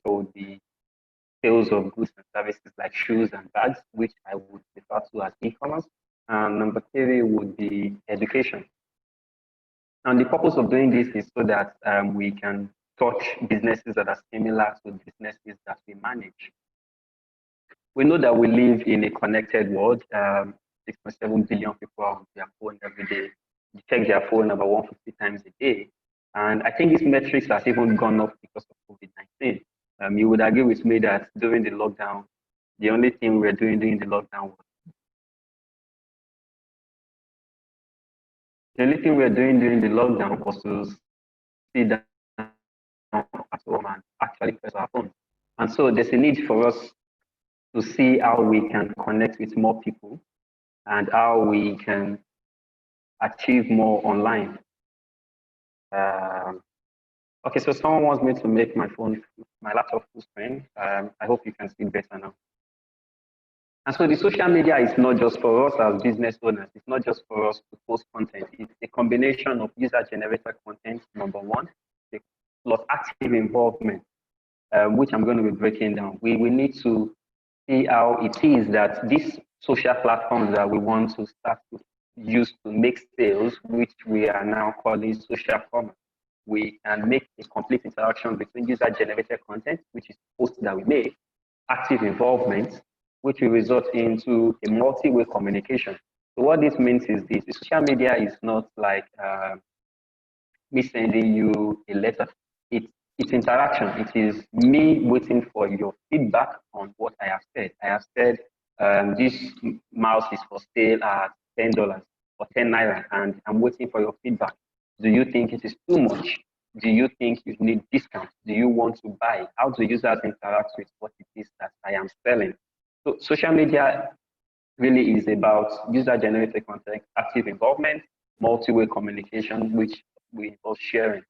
control the sales of goods and services like shoes and bags, which I would refer to as e-commerce. And number three would be education. And the purpose of doing this is so that we can touch businesses that are similar to businesses that we manage. We know that we live in a connected world. 6.7 billion people are on their phone every day. They check their phone about 150 times a day. And I think this metrics has even gone up because of COVID-19. You would agree with me that during the lockdown, the only thing we were doing during the lockdown was to sit down at home and actually press our phone. And so there's a need for us to see how we can connect with more people and how we can achieve more online. Okay, so someone wants me to make my laptop full screen. I hope you can see better now. And so the social media is not just for us as business owners. It's not just for us to post content. It's a combination of user-generated content, number one, plus active involvement, which I'm going to be breaking down. We need to see how it is that these social platforms that we want to start to use to make sales, which we are now calling social commerce, we can make a complete interaction between user-generated content, which is posts that we make, active involvement, which will result into a multi-way communication. So what this means is this: the social media is not like me sending you a letter. It's interaction. It is me waiting for your feedback on what I have said. I have said this mouse is for sale at $10 or 10 naira, and I'm waiting for your feedback. Do you think it is too much? Do you think you need discount? Do you want to buy? How do users interact with what it is that I am selling? So social media really is about user-generated content, active involvement, multi-way communication, which we involve sharing.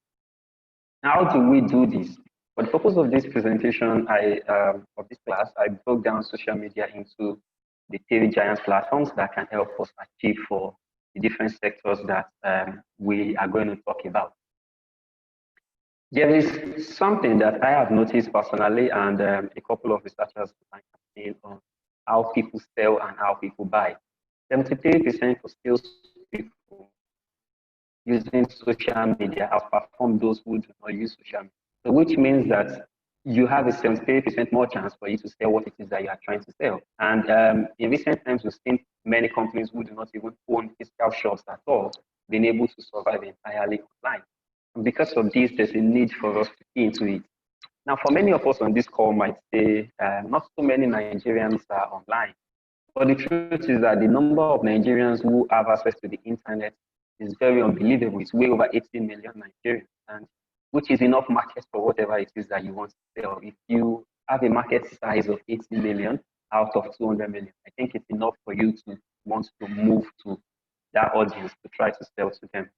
How do we do this? For the purpose of this presentation, of this class, I broke down social media into the three giant platforms that can help us achieve for the different sectors that we are going to talk about. There is something that I have noticed personally, and a couple of researchers have seen on how people sell and how people buy. 73% of sales people using social media outperform those who do not use social media. So which means that you have a 73% more chance for you to sell what it is that you are trying to sell. And in recent times, we've seen many companies who do not even own physical shops at all being able to survive entirely online. And because of this, there's a need for us to key into it. Now, for many of us on this call might say, not so many Nigerians are online. But the truth is that the number of Nigerians who have access to the internet is very unbelievable. It's way over 18 million Nigerians, and which is enough market for whatever it is that you want to sell. If you have a market size of 18 million out of 200 million, I think it's enough for you to want to move to that audience to try to sell to them.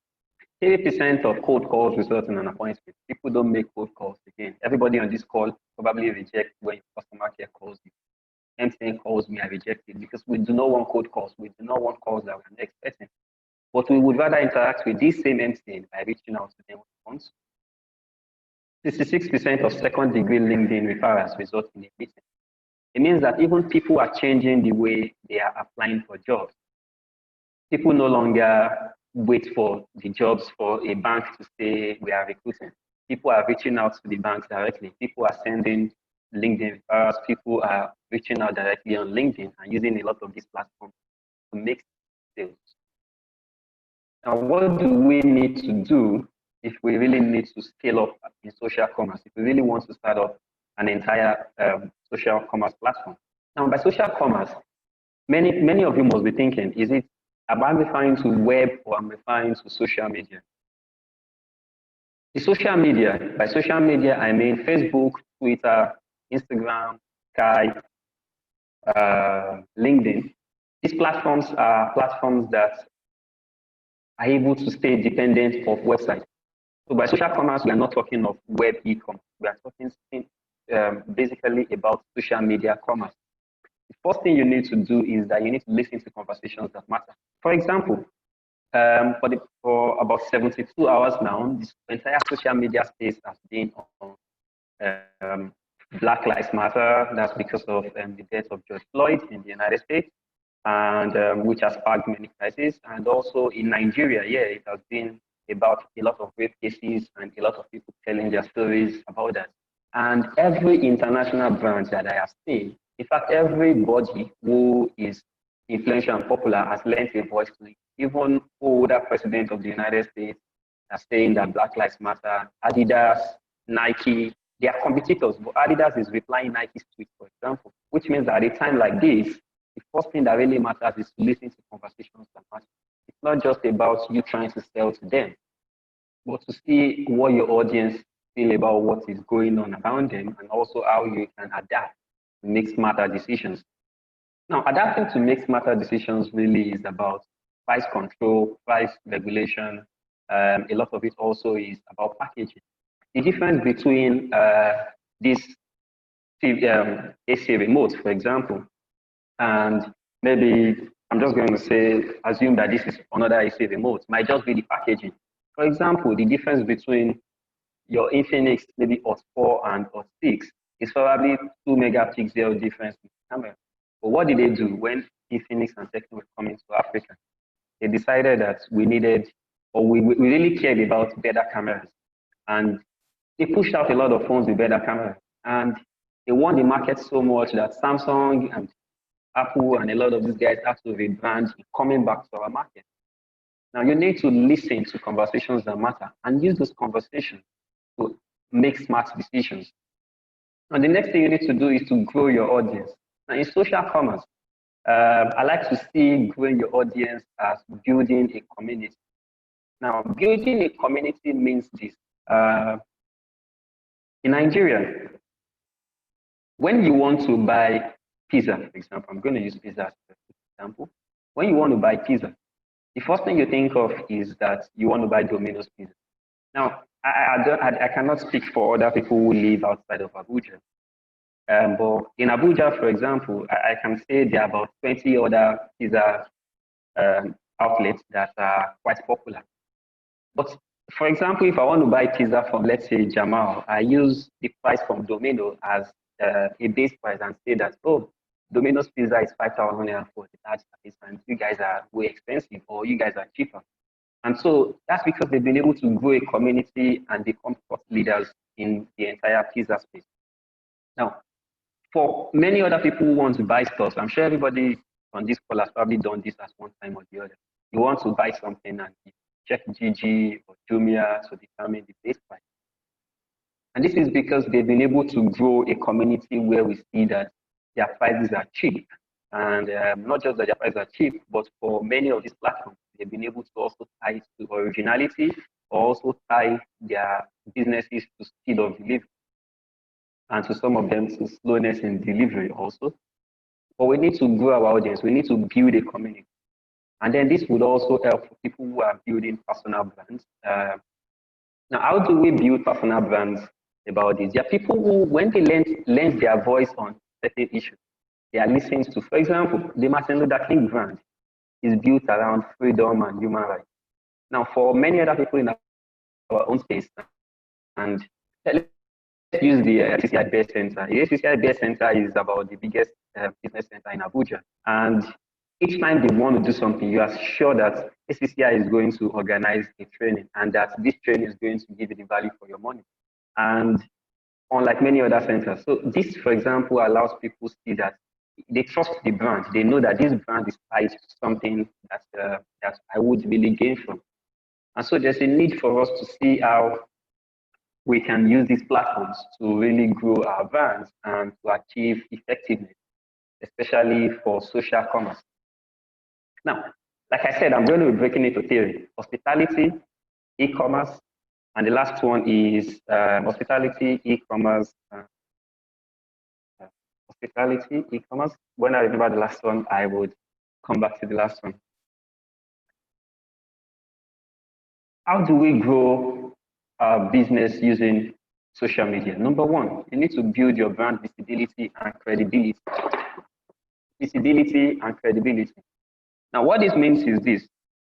80% of cold calls result in an appointment. People don't make cold calls again. Everybody on this call probably rejects when customer care calls you. MTN calls me, I reject it because we do not want cold calls. We do not want calls that we're not expecting. But we would rather interact with this same MTN by reaching out to them once. 66% of second-degree LinkedIn referrals result in a meeting. It means that even people are changing the way they are applying for jobs. People no longer wait for the jobs for a bank to say we are recruiting. People are reaching out to the banks directly. People are sending LinkedIn referrals. People are reaching out directly on LinkedIn and using a lot of these platforms to make sales. Now, what do we need to do if we really need to scale up in social commerce, if we really want to start up an entire social commerce platform? Now, by social commerce, many of you must be thinking, am I referring to web or am I referring to social media? The social media, by social media, I mean Facebook, Twitter, Instagram, Skype, LinkedIn. These platforms are platforms that are able to stay dependent of websites. So by social commerce, we are not talking of web e-commerce. We are talking basically about social media commerce. The first thing you need to do is that you need to listen to conversations that matter. For example, for about 72 hours now, this entire social media space has been on Black Lives Matter. That's because of the death of George Floyd in the United States, and which has sparked many crises. And also in Nigeria, yeah, it has been about a lot of rape cases and a lot of people telling their stories about that. And every international brand that I have seen, in fact, everybody who is influential and popular has lent a voice to it. Even older president of the United States are saying that Black Lives Matter, Adidas, Nike, they are competitors, but Adidas is replying Nike's tweet, for example, which means that at a time like this, the first thing that really matters is to listen to conversations that matter. It's not just about you trying to sell to them, but to see what your audience feel about what is going on around them and also how you can adapt to make smarter decisions. Now, adapting to make smarter decisions really is about price control, price regulation. A lot of it also is about packaging. The difference between this AC remote, for example, and maybe I'm just going to say, assume that this is another AC remote, might just be the packaging. For example, the difference between your Infinix, maybe Hot 4 and Hot 6 is probably 2 megapixel difference in the camera. But what did they do when Infinix and Techno were coming to Africa? They decided that we needed, or we really cared about better cameras. And they pushed out a lot of phones with better cameras. And they won the market so much that Samsung and Apple and a lot of these guys had to rebrand coming back to our market. Now you need to listen to conversations that matter and use those conversations to make smart decisions. And the next thing you need to do is to grow your audience. Now in social commerce, I like to see growing your audience as building a community. Now, building a community means this. In Nigeria, when you want to buy pizza, for example, I'm going to use pizza as an example. When you want to buy pizza, the first thing you think of is that you want to buy Domino's pizza. Now, I cannot speak for other people who live outside of Abuja. But in Abuja, for example, I can say there are about 20 other pizza outlets that are quite popular. But for example, if I want to buy pizza from, let's say, Jamal, I use the price from Domino as a base price and say that, oh, Domino's pizza is 5,000 naira for the large size, and you guys are way expensive, or you guys are cheaper. And so that's because they've been able to grow a community and become thought leaders in the entire pizza space. Now, for many other people who want to buy stuff, I'm sure everybody on this call has probably done this at one time or the other. You want to buy something and you check GG or Jumia to determine the base price. And this is because they've been able to grow a community where we see that their prices are cheap. And not just that their prices are cheap, but for many of these platforms, they've been able to also tie it to originality or also tie their businesses to speed of delivery. And to some of them to slowness in delivery also. But we need to grow our audience. We need to build a community. And then this would also help people who are building personal brands. Now, how do we build personal brands about this? There are people who, when they lend their voice on certain issues, they are listening to, for example, the Martin Luther King brand is built around freedom and human rights. Now, for many other people in our own space, and let's use the ACCI Bear Center. The ACCI Bear Center is about the biggest business center in Abuja. And each time they want to do something, you are sure that ACCI is going to organize a training and that this training is going to give you the value for your money. And unlike many other centers. So this, for example, allows people to see that they trust the brand. They know that this brand is tied to something that I would really gain from. And so there's a need for us to see how we can use these platforms to really grow our brands and to achieve effectiveness, especially for social commerce. Now, like I said, I'm going to be breaking into theory: hospitality, e-commerce, and the last one is hospitality, e-commerce, hospitality, e-commerce. When I remember the last one, I would come back to the last one. How do we grow our business using social media? Number one, you need to build your brand visibility and credibility. Visibility and credibility. Now, what this means is this: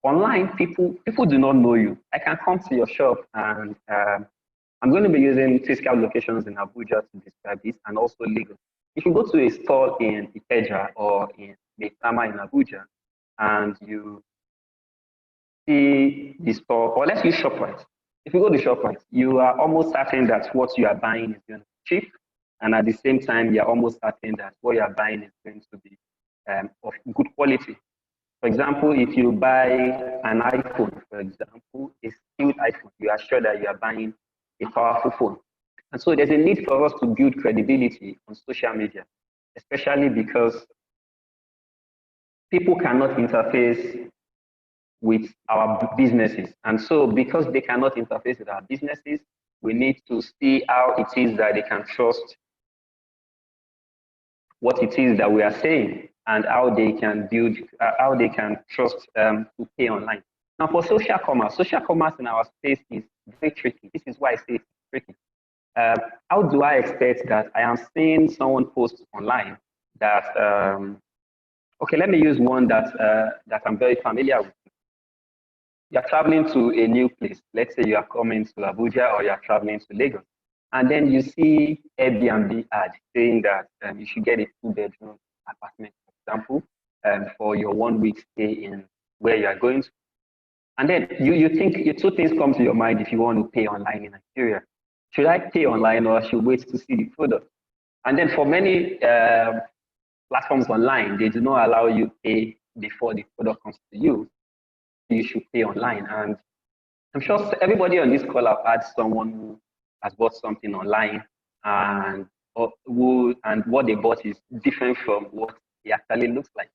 online, people do not know you. I can come to your shop and I'm going to be using physical locations in Abuja to describe this, and also Lagos. If you go to a store in Ikeja or in Maitama in Abuja, and you see the store, or let's use ShopRite. If you go to ShopRite, you are almost certain that what you are buying is going to be cheap, and at the same time, you are almost certain that what you are buying is going to be of good quality. For example, if you buy an iPhone, for example, a skilled iPhone, you are sure that you are buying a powerful phone. And so there's a need for us to build credibility on social media, especially because people cannot interface with our businesses. And so because they cannot interface with our businesses, we need to see how it is that they can trust what it is that we are saying and how they can build, how they can trust to pay online. Now for social commerce in our space is very tricky. This is why I say it's tricky. How do I expect that I am seeing someone post online that, okay, let me use one that I'm very familiar with. You're traveling to a new place. Let's say you are coming to Abuja or you're traveling to Lagos. And then you see Airbnb ad saying that you should get a 2-bedroom apartment, for example, for your 1 week stay in where you are going to. And then you think two things come to your mind if you want to pay online in Nigeria. Should I pay online or should I wait to see the product? And then for many platforms online, they do not allow you to pay before the product comes to you. You should pay online. And I'm sure everybody on this call have had someone who has bought something online and what they bought is different from what it actually looks like.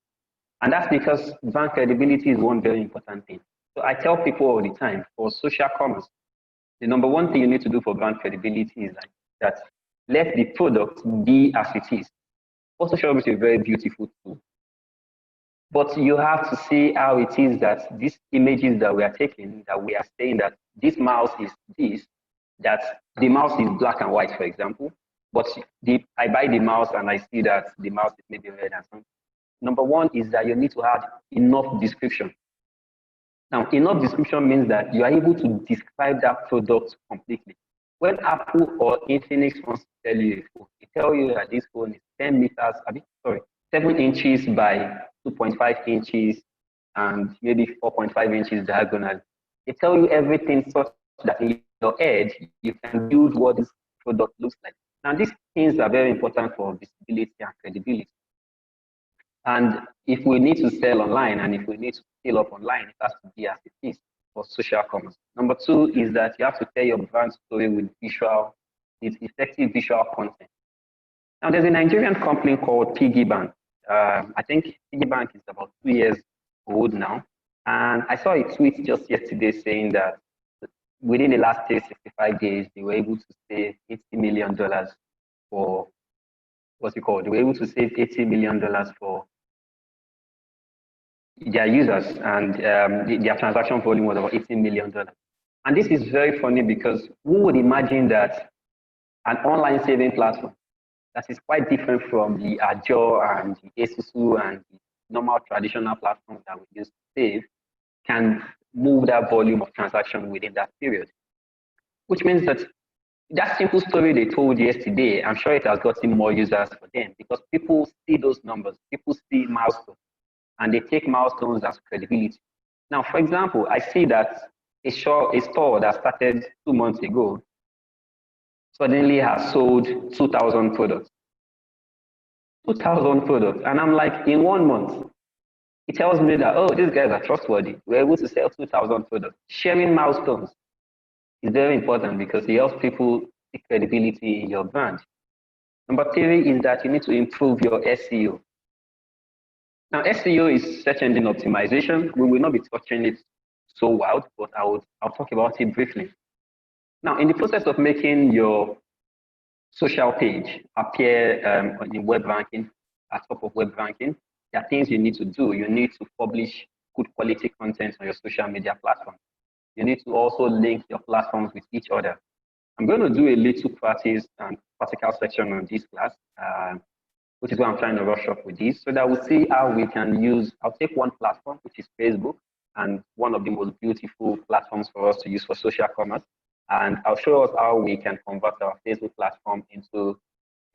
And that's because brand credibility is one very important thing. So I tell people all the time, for social commerce, the number one thing you need to do for brand credibility is like that let the product be as it is. For social commerce is a very beautiful tool. But you have to see how it is that these images that we are taking, that we are saying that this mouse is this, that the mouse is black and white, for example, but I buy the mouse and I see that the mouse is maybe red and something. Number one is that you need to have enough description. Now, enough description means that you are able to describe that product completely. When Apple or Infinix wants to tell you a phone, they tell you that this phone is 10 meters, 7 inches by 2.5 inches and maybe 4.5 inches diagonal. They tell you everything such that in your head, you can build what this product looks like. Now, these things are very important for visibility and credibility. And if we need to sell online and if we need to scale up online, it has to be as it is for social commerce. Number two is that you have to tell your brand story with effective visual content. Now, there's a Nigerian company called Piggy Bank. I think Piggy Bank is about 2 years old now. And I saw a tweet just yesterday saying that within the last 65 days, they were able to save $80 million for, what's it called? They were able to save $80 million for their users, and their transaction volume was about $18 million. And this is very funny because who would imagine that an online saving platform that is quite different from the Ajo and the ACCI and the normal traditional platforms that we use to save can move that volume of transaction within that period. Which means that that simple story they told yesterday, I'm sure it has gotten more users for them because people see those numbers, people see milestones, and they take milestones as credibility. Now, for example, I see that a store that started 2 months ago suddenly has sold 2,000 products. 2,000 products. And I'm like, in 1 month, it tells me that, oh, these guys are trustworthy. We're able to sell 2,000 products. Sharing milestones is very important because it helps people see credibility in your brand. Number three is that you need to improve your SEO. Now, SEO is search engine optimization. We will not be touching it so wild, but I'll talk about it briefly. Now, in the process of making your social page appear in web ranking, at top of web ranking, there are things you need to do. You need to publish good quality content on your social media platform. You need to also link your platforms with each other. I'm going to do a little practice and practical section on this class, which is why I'm trying to rush up with this, so that we'll see how we can use, I'll take one platform, which is Facebook, and one of the most beautiful platforms for us to use for social commerce. And I'll show us how we can convert our Facebook platform into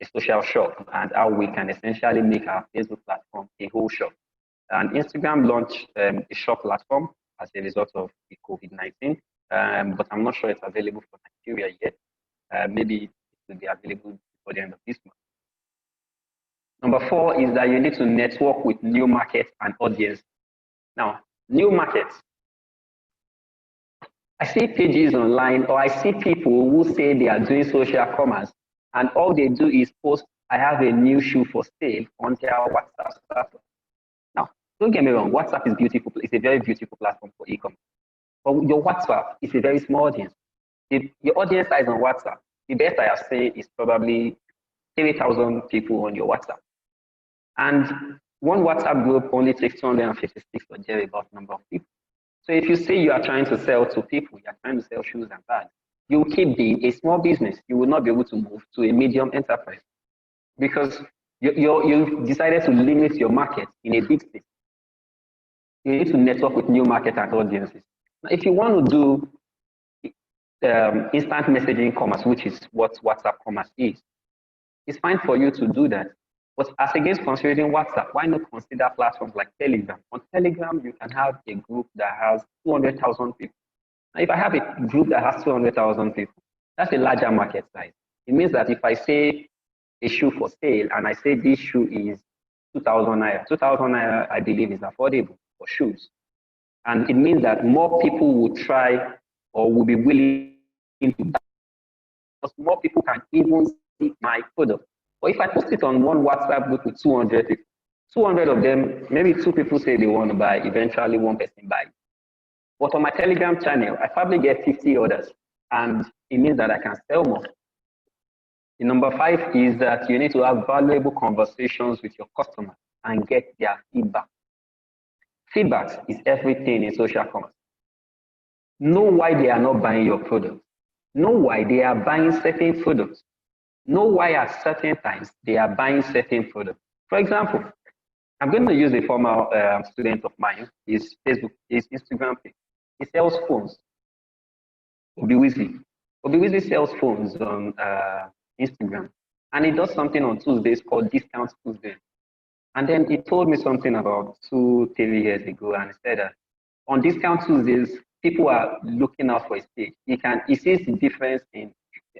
a social shop and how we can essentially make our Facebook platform a whole shop. And Instagram launched a shop platform as a result of the COVID-19, but I'm not sure it's available for Nigeria yet. Maybe it will be available before the end of this month. Number 4 is that you need to network with new markets and audience. Now, new markets. I see pages online, or I see people who say they are doing social commerce, and all they do is post, I have a new shoe for sale on their WhatsApp platform. Now, don't get me wrong, WhatsApp is beautiful. It's a very beautiful platform for e-commerce. But your WhatsApp is a very small audience. If your audience size on WhatsApp, the best I have seen is probably 3,000 people on your WhatsApp. And one WhatsApp group only takes 256 or thereabout number of people. So if you say you are trying to sell to people, you are trying to sell shoes and bags, you will keep being a small business. You will not be able to move to a medium enterprise because you decided to limit your market in a big space. You need to network with new market and audiences. Now, if you want to do instant messaging commerce, which is what WhatsApp commerce is, it's fine for you to do that. But as against considering WhatsApp, why not consider platforms like Telegram? On Telegram, you can have a group that has 200,000 people. Now, if I have a group that has 200,000 people, that's a larger market size. It means that if I say a shoe for sale and I say this shoe is 2,000 naira, 2,000 naira, I believe, is affordable for shoes. And it means that more people will try or will be willing to buy because more people can even see my product. Or if I post it on one WhatsApp group with 200 people, 200 of them, maybe 2 people say they want to buy, eventually 1 person buys. But on my Telegram channel, I probably get 50 orders, and it means that I can sell more. The number 5 is that you need to have valuable conversations with your customers and get their feedback. Feedback is everything in social commerce. Know why they are not buying your product. Know why they are buying certain products. Know why at certain times they are buying certain products. For example, I'm going to use a former student of mine, his Instagram page. He sells phones. Obiwizi sells phones on Instagram. And he does something on Tuesdays called Discount Tuesday. And then he told me something about 2-3 years ago, and he said that on Discount Tuesdays, people are looking out for his page. He sees the difference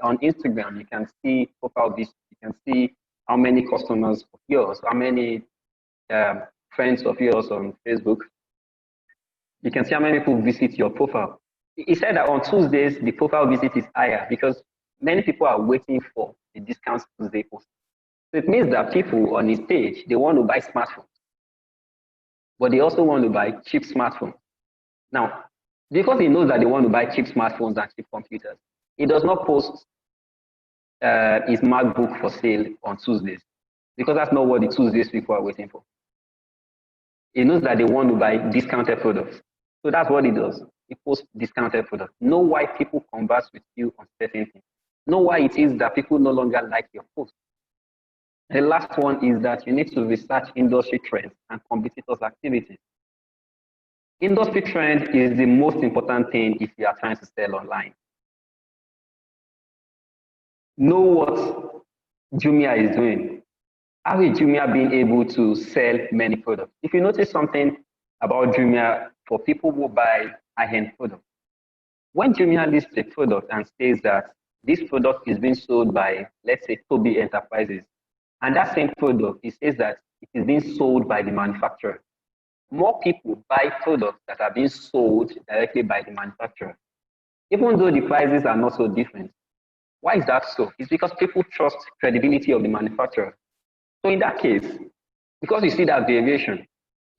on Instagram. You can see profile visits. You can see how many customers of yours, how many friends of yours on Facebook. You can see how many people visit your profile. He said that on Tuesdays, the profile visit is higher because many people are waiting for the Discount Tuesday post. So it means that people on his page, they want to buy smartphones, but they also want to buy cheap smartphones. Now, because he knows that they want to buy cheap smartphones and cheap computers, he does not post his MacBook for sale on Tuesdays because that's not what the Tuesdays people are waiting for. He knows that they want to buy discounted products. So that's what he does. He posts discounted products. Know why people converse with you on certain things. Know why it is that people no longer like your post. The last one is that you need to research industry trends and competitors' activities. Industry trend is the most important thing if you are trying to sell online. Know what Jumia is doing. How is Jumia being able to sell many products? If you notice something about Jumia for people who buy high-end products, when Jumia lists a product and says that this product is being sold by, let's say, Toby Enterprises, and that same product, it says that it is being sold by the manufacturer. More people buy products that are being sold directly by the manufacturer, even though the prices are not so different. Why is that so? It's because people trust credibility of the manufacturer. So in that case, because you see that variation,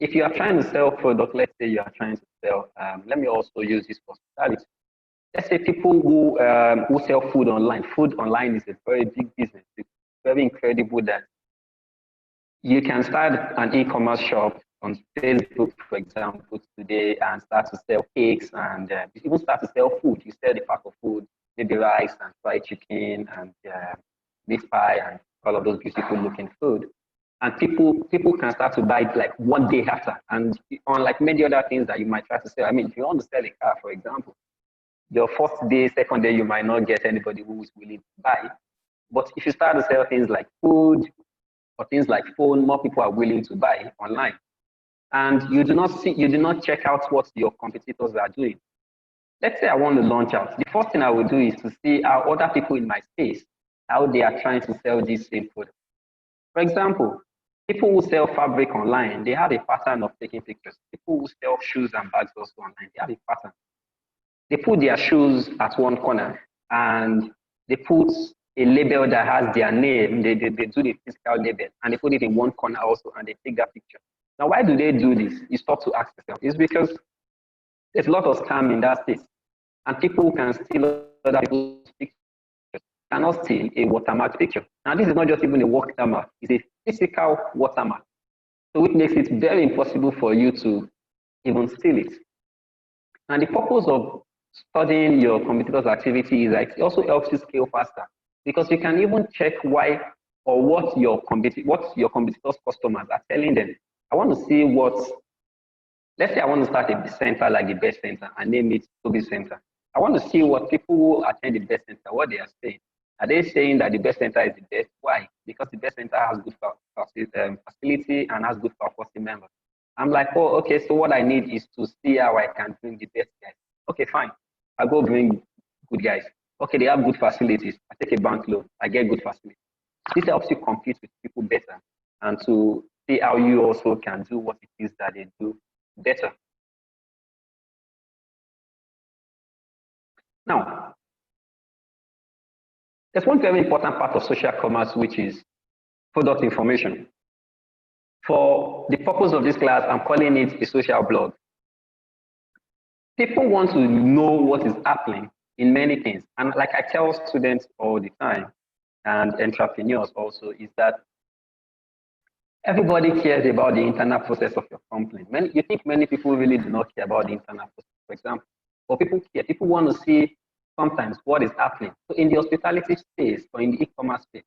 if you are trying to sell product, let's say you are trying to sell, let me also use this for hospitality. Let's say people who sell food online. Food online is a very big business. It's very incredible that you can start an e-commerce shop on Facebook, for example, today and start to sell cakes and even start to sell food. You sell the pack of food, maybe rice and fried chicken and beef pie and all of those beautiful looking food. And people can start to buy it like one day after. And unlike many other things that you might try to sell, I mean, if you want to sell a car, for example, your first day, second day, you might not get anybody who is willing to buy. But if you start to sell things like food or things like phone, more people are willing to buy online. And you do not check out what your competitors are doing. Let's say I want to launch out. The first thing I will do is to see how other people in my space, how they are trying to sell this same product. For example, people who sell fabric online, they have a pattern of taking pictures. People who sell shoes and bags also online, they have a pattern. They put their shoes at one corner and they put a label that has their name. They do the physical label and they put it in one corner also and they take that picture. Now, why do they do this? You start to ask yourself. It's because there's a lot of scam in that space. And people can steal other people's pictures, cannot steal a watermark picture. Now, this is not just even a watermark, it's a physical watermark. So it makes it very impossible for you to even steal it. And the purpose of studying your competitors' activity is that it also helps you scale faster because you can even check why or what your competitors' customers are telling them. I want to see let's say I want to start a center like the best center and name it Toby Center. I want to see what people who attend the best center, what they are saying. Are they saying that the best center is the best? Why? Because the best center has good facility and has good faculty members. I'm like, oh, okay, so what I need is to see how I can bring the best guys. Okay, fine. I go bring good guys. Okay, they have good facilities. I take a bank loan. I get good facilities. This helps you compete with people better and to see how you also can do what it is that they do better. Now, there's one very important part of social commerce, which is product information. For the purpose of this class, I'm calling it a social blog. People want to know what is happening in many things. And like I tell students all the time, and entrepreneurs also, is that everybody cares about the internal process of your company. You think many people really do not care about the internal process, for example, but people care. People want to see sometimes what is happening. So in the hospitality space or in the e-commerce space,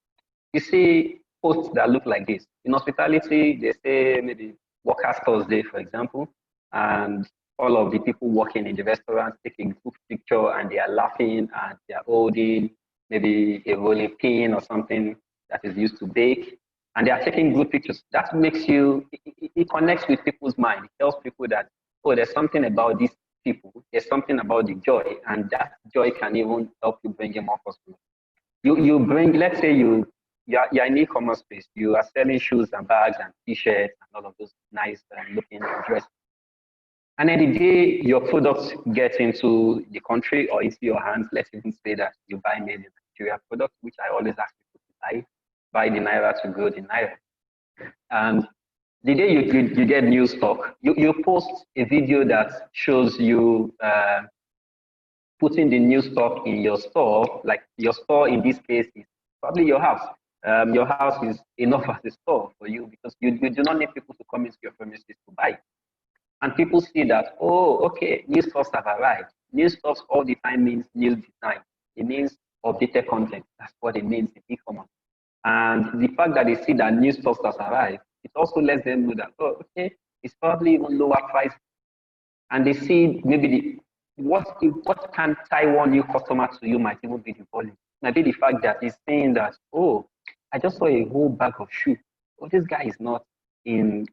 you see posts that look like this. In hospitality, they say maybe Workers' Thursday, for example, and all of the people working in the restaurant take a group picture and they are laughing and they are holding maybe a rolling pin or something that is used to bake, and they are taking good pictures. That makes you, it connects with people's mind. It tells people that, oh, there's something about these people, there's something about the joy, and that joy can even help you bring in more customers. You bring, let's say you're in e-commerce space, you are selling shoes and bags and t-shirts and all of those nice looking dresses. And then the day your products get into the country or into your hands, let's even say that you buy made in Nigeria products, which I always ask people to buy the Naira to grow the Naira. And the day you get new stock, you post a video that shows you putting the new stock in your store. Like your store in this case is probably your house. Your house is enough as a store for you because you do not need people to come into your premises to buy. And people see that, oh, okay, new stocks have arrived. New stocks all the time means new design. It means updated content. That's what it means in e-commerce. And the fact that they see that new stocks has arrived, it also lets them know that, oh, okay, it's probably even lower price. And they see maybe what can tie one new customer to you might even be the volume. Maybe the fact that he's saying that, oh, I just saw a whole bag of shoes. Oh, this guy is not in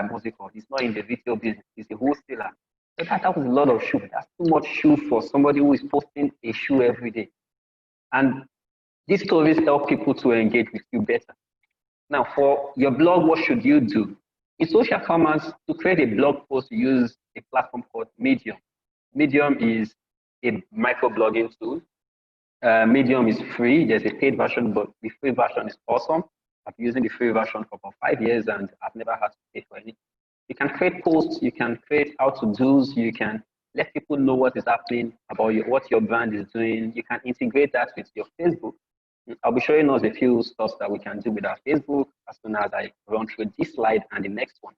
what's it called? He's not in the retail business. He's a wholesaler. So that was a lot of shoe. That's too much shoe for somebody who is posting a shoe every day. And these stories help people to engage with you better. Now, for your blog, what should you do? In social commerce, to create a blog post, use a platform called Medium. Medium is a microblogging tool. Medium is free. There's a paid version, but the free version is awesome. I've been using the free version for about 5 years and I've never had to pay for anything. You can create posts, you can create how-to-dos, you can let people know what is happening about what your brand is doing. You can integrate that with your Facebook. I'll be showing us a few stuff that we can do with our Facebook as soon as I run through this slide and the next one.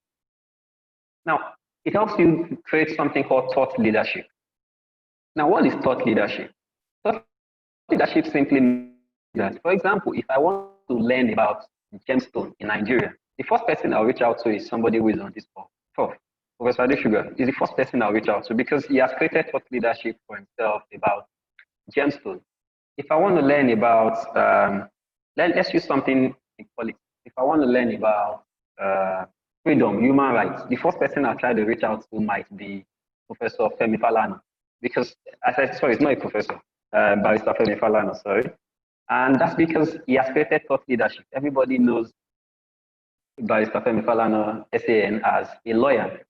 Now, it helps you create something called thought leadership. Now, what is thought leadership? Thought leadership simply means that, for example, if I want to learn about gemstone in Nigeria, the first person I'll reach out to is somebody who is on this stuff. Professor Adeshuga is the first person I'll reach out to because he has created thought leadership for himself about gemstone. If I want to learn about, let's use something in politics. If I want to learn about freedom, human rights, the first person I'll try to reach out to might be Professor Femi Falana, because, sorry, it's not a professor, Barrister Femi Falana, sorry. And that's because he has created thought leadership. Everybody knows Barrister Femi Falana, SAN, as a lawyer.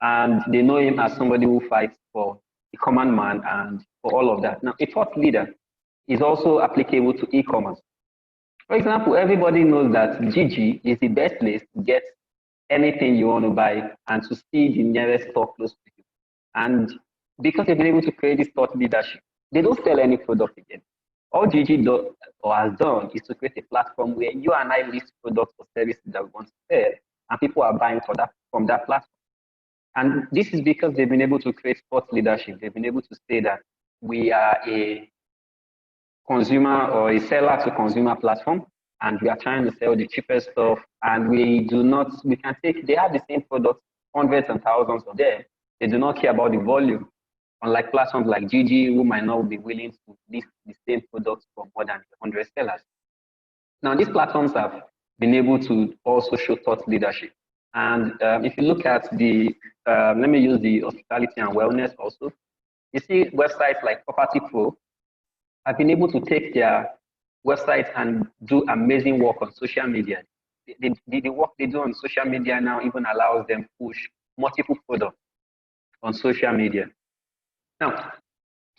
And they know him as somebody who fights for the common man and for all of that. Now, a thought leader is also applicable to e-commerce. For example, everybody knows that Gigi is the best place to get anything you want to buy and to see the nearest store close to you. And because they've been able to create this thought leadership, they don't sell any product again. All Gigi does or has done is to create a platform where you and I list products or services that we want to sell, and people are buying from that platform. And this is because they've been able to create thought leadership. They've been able to say that we are a consumer or a seller to consumer platform, and we are trying to sell the cheapest stuff, and they have the same products, hundreds and thousands of them. They do not care about the volume, unlike platforms like Gigi, who might not be willing to list the same products from more than 100 sellers. Now, these platforms have been able to also show thought leadership. And if you look at let me use the hospitality and wellness also. You see websites like Property Pro have been able to take their websites and do amazing work on social media. The work they do on social media now even allows them to push multiple products on social media. Now,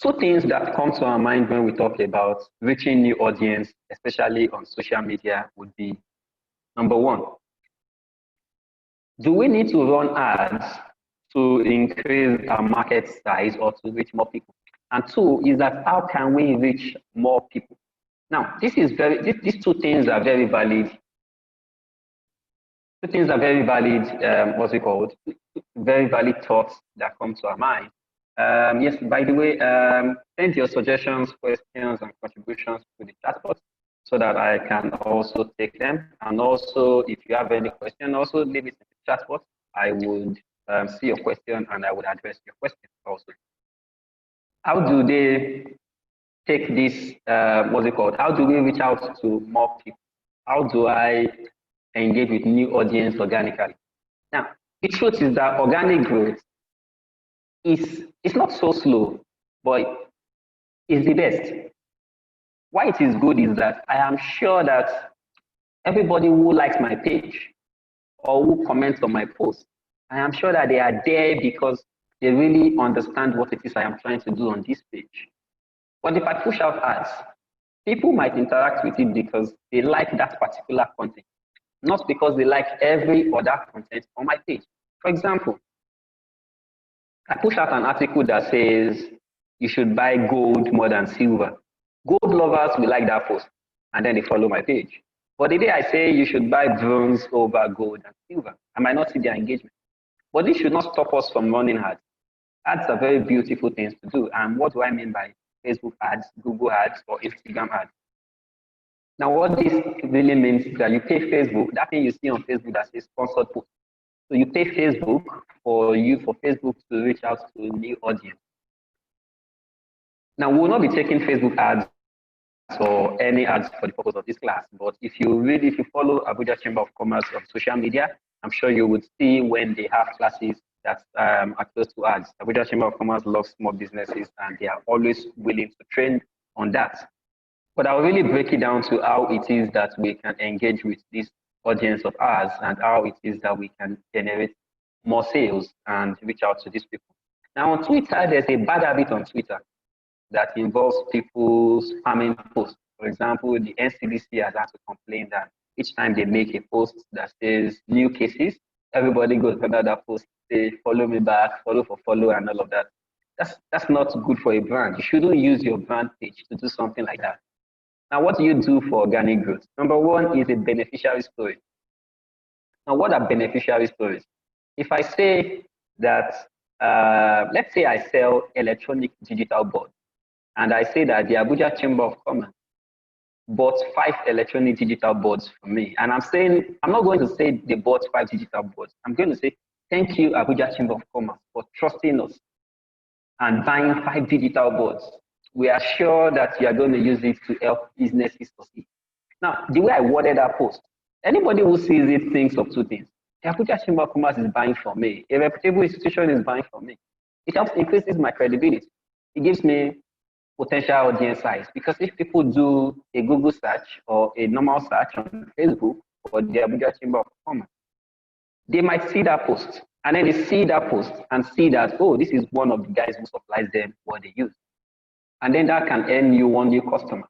two things that come to our mind when we talk about reaching new audience, especially on social media, would be, number one, do we need to run ads to increase our market size or to reach more people? And two is that how can we reach more people? Now, these two things are very valid. Two things are very valid, very valid thoughts that come to our mind. Yes, by the way, send your suggestions, questions, and contributions to the chat box so that I can also take them. And also, if you have any question, also leave it in the chat box. I would see your question and I would address your question also. How do they take this, how do we reach out to more people? How do I engage with new audience organically? Now, the truth is that organic growth it's not so slow, but it's the best. Why it is good is that I am sure that everybody who likes my page or who comments on my post, I am sure that they are there because they really understand what it is I am trying to do on this page. But if I push out ads, people might interact with it because they like that particular content, not because they like every other content on my page. For example, I push out an article that says you should buy gold more than silver. Gold lovers will like that post, and then they follow my page. But the day I say you should buy bronze over gold and silver, I might not see their engagement. But this should not stop us from running ads. Ads are very beautiful things to do. And what do I mean by Facebook ads, Google ads, or Instagram ads? Now, what this really means is that you pay Facebook, that thing you see on Facebook that says sponsored post. So you pay Facebook for Facebook to reach out to a new audience. Now, we will not be taking Facebook ads or any ads for the purpose of this class, but if you follow Abuja Chamber of Commerce on social media, I'm sure you would see when they have classes that are close to ads. Abuja Chamber of Commerce loves small businesses and they are always willing to train on that. But I'll really break it down to how it is that we can engage with this audience of ours and how it is that we can generate more sales and reach out to these people. Now on Twitter, there's a bad habit on Twitter that involves people spamming posts. For example, the NCDC has had to complain that each time they make a post that says new cases, everybody goes under that post, say follow me back, follow for follow, and all of that. That's not good for a brand. You shouldn't use your brand page to do something like that. Now, what do you do for organic growth? Number one is a beneficiary story. Now, what are beneficiary stories? If I say that, let's say I sell electronic digital boards, and I say that the Abuja Chamber of Commerce bought 5 electronic digital boards from me. And I'm not going to say they bought 5 digital boards. I'm going to say Thank you, Abuja Chamber of Commerce, for trusting us and buying 5 digital boards. We are sure that you are going to use it to help businesses succeed. Now, the way I worded that post, anybody who sees it thinks of two things. The Abuja Chamber of Commerce is buying from me. A reputable institution is buying from me. It helps increases my credibility. It gives me potential audience size, because if people do a Google search or a normal search on Facebook for the Abuja Chamber of Commerce, they might see that post, and then they see that post and see that, oh, this is one of the guys who supplies them what they use. And then that can earn you one new customer.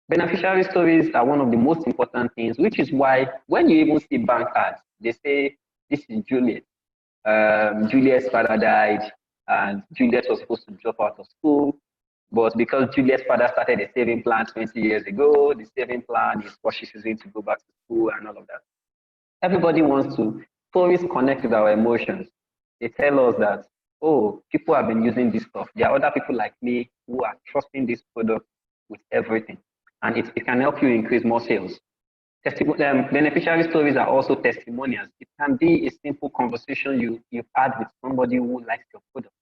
Beneficiary stories are one of the most important things, which is why when you even see bank ads, they say, this is Juliet. Juliet's father died, and Juliet was supposed to drop out of school. But because Juliet's father started a saving plan 20 years ago, the saving plan is what she's using to go back to school and all of that. Everybody wants to always connect with our emotions. They tell us that, oh, people have been using this stuff. There are other people like me who are trusting this product with everything. And it can help you increase more sales. Beneficiary stories are also testimonials. It can be a simple conversation you've had with somebody who likes your product.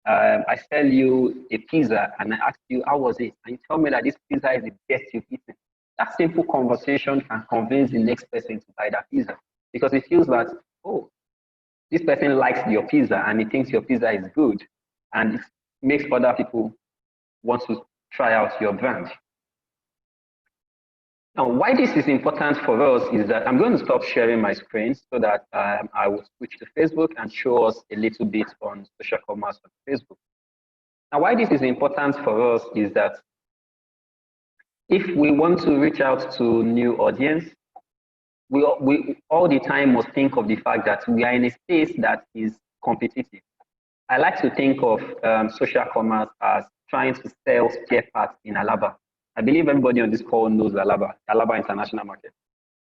I sell you a pizza and I ask you, how was it? And you tell me that this pizza is the best you've eaten. That simple conversation can convince the next person to buy that pizza, because it feels that, oh, this person likes your pizza and he thinks your pizza is good, and it makes other people want to try out your brand. Now, why this is important for us is that I'm going to stop sharing my screen so that I will switch to Facebook and show us a little bit on social commerce on Facebook. Now, why this is important for us is that if we want to reach out to new audience, we all the time must think of the fact that we are in a space that is competitive. I like to think of social commerce as trying to sell spare parts in Alaba. I believe everybody on this call knows Alaba International Market.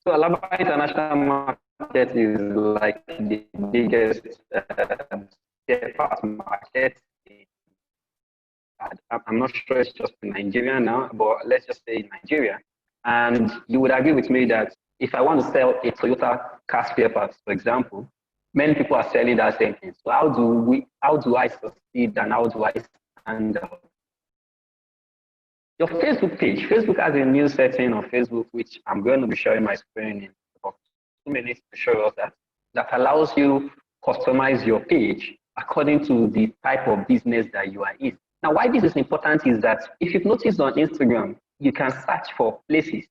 So Alaba International Market is like the biggest spare parts market. I'm not sure it's just in Nigeria now, but let's just say in Nigeria. And you would agree with me that if I want to sell a Toyota car spare parts, for example, many people are selling that same thing. So how do I succeed and how do I stand out? Your Facebook page. Facebook has a new setting on Facebook, which I'm going to be sharing my screen in about 2 minutes to show us that allows you customize your page according to the type of business that you are in. Now, why this is important is that if you've noticed on Instagram, you can search for places,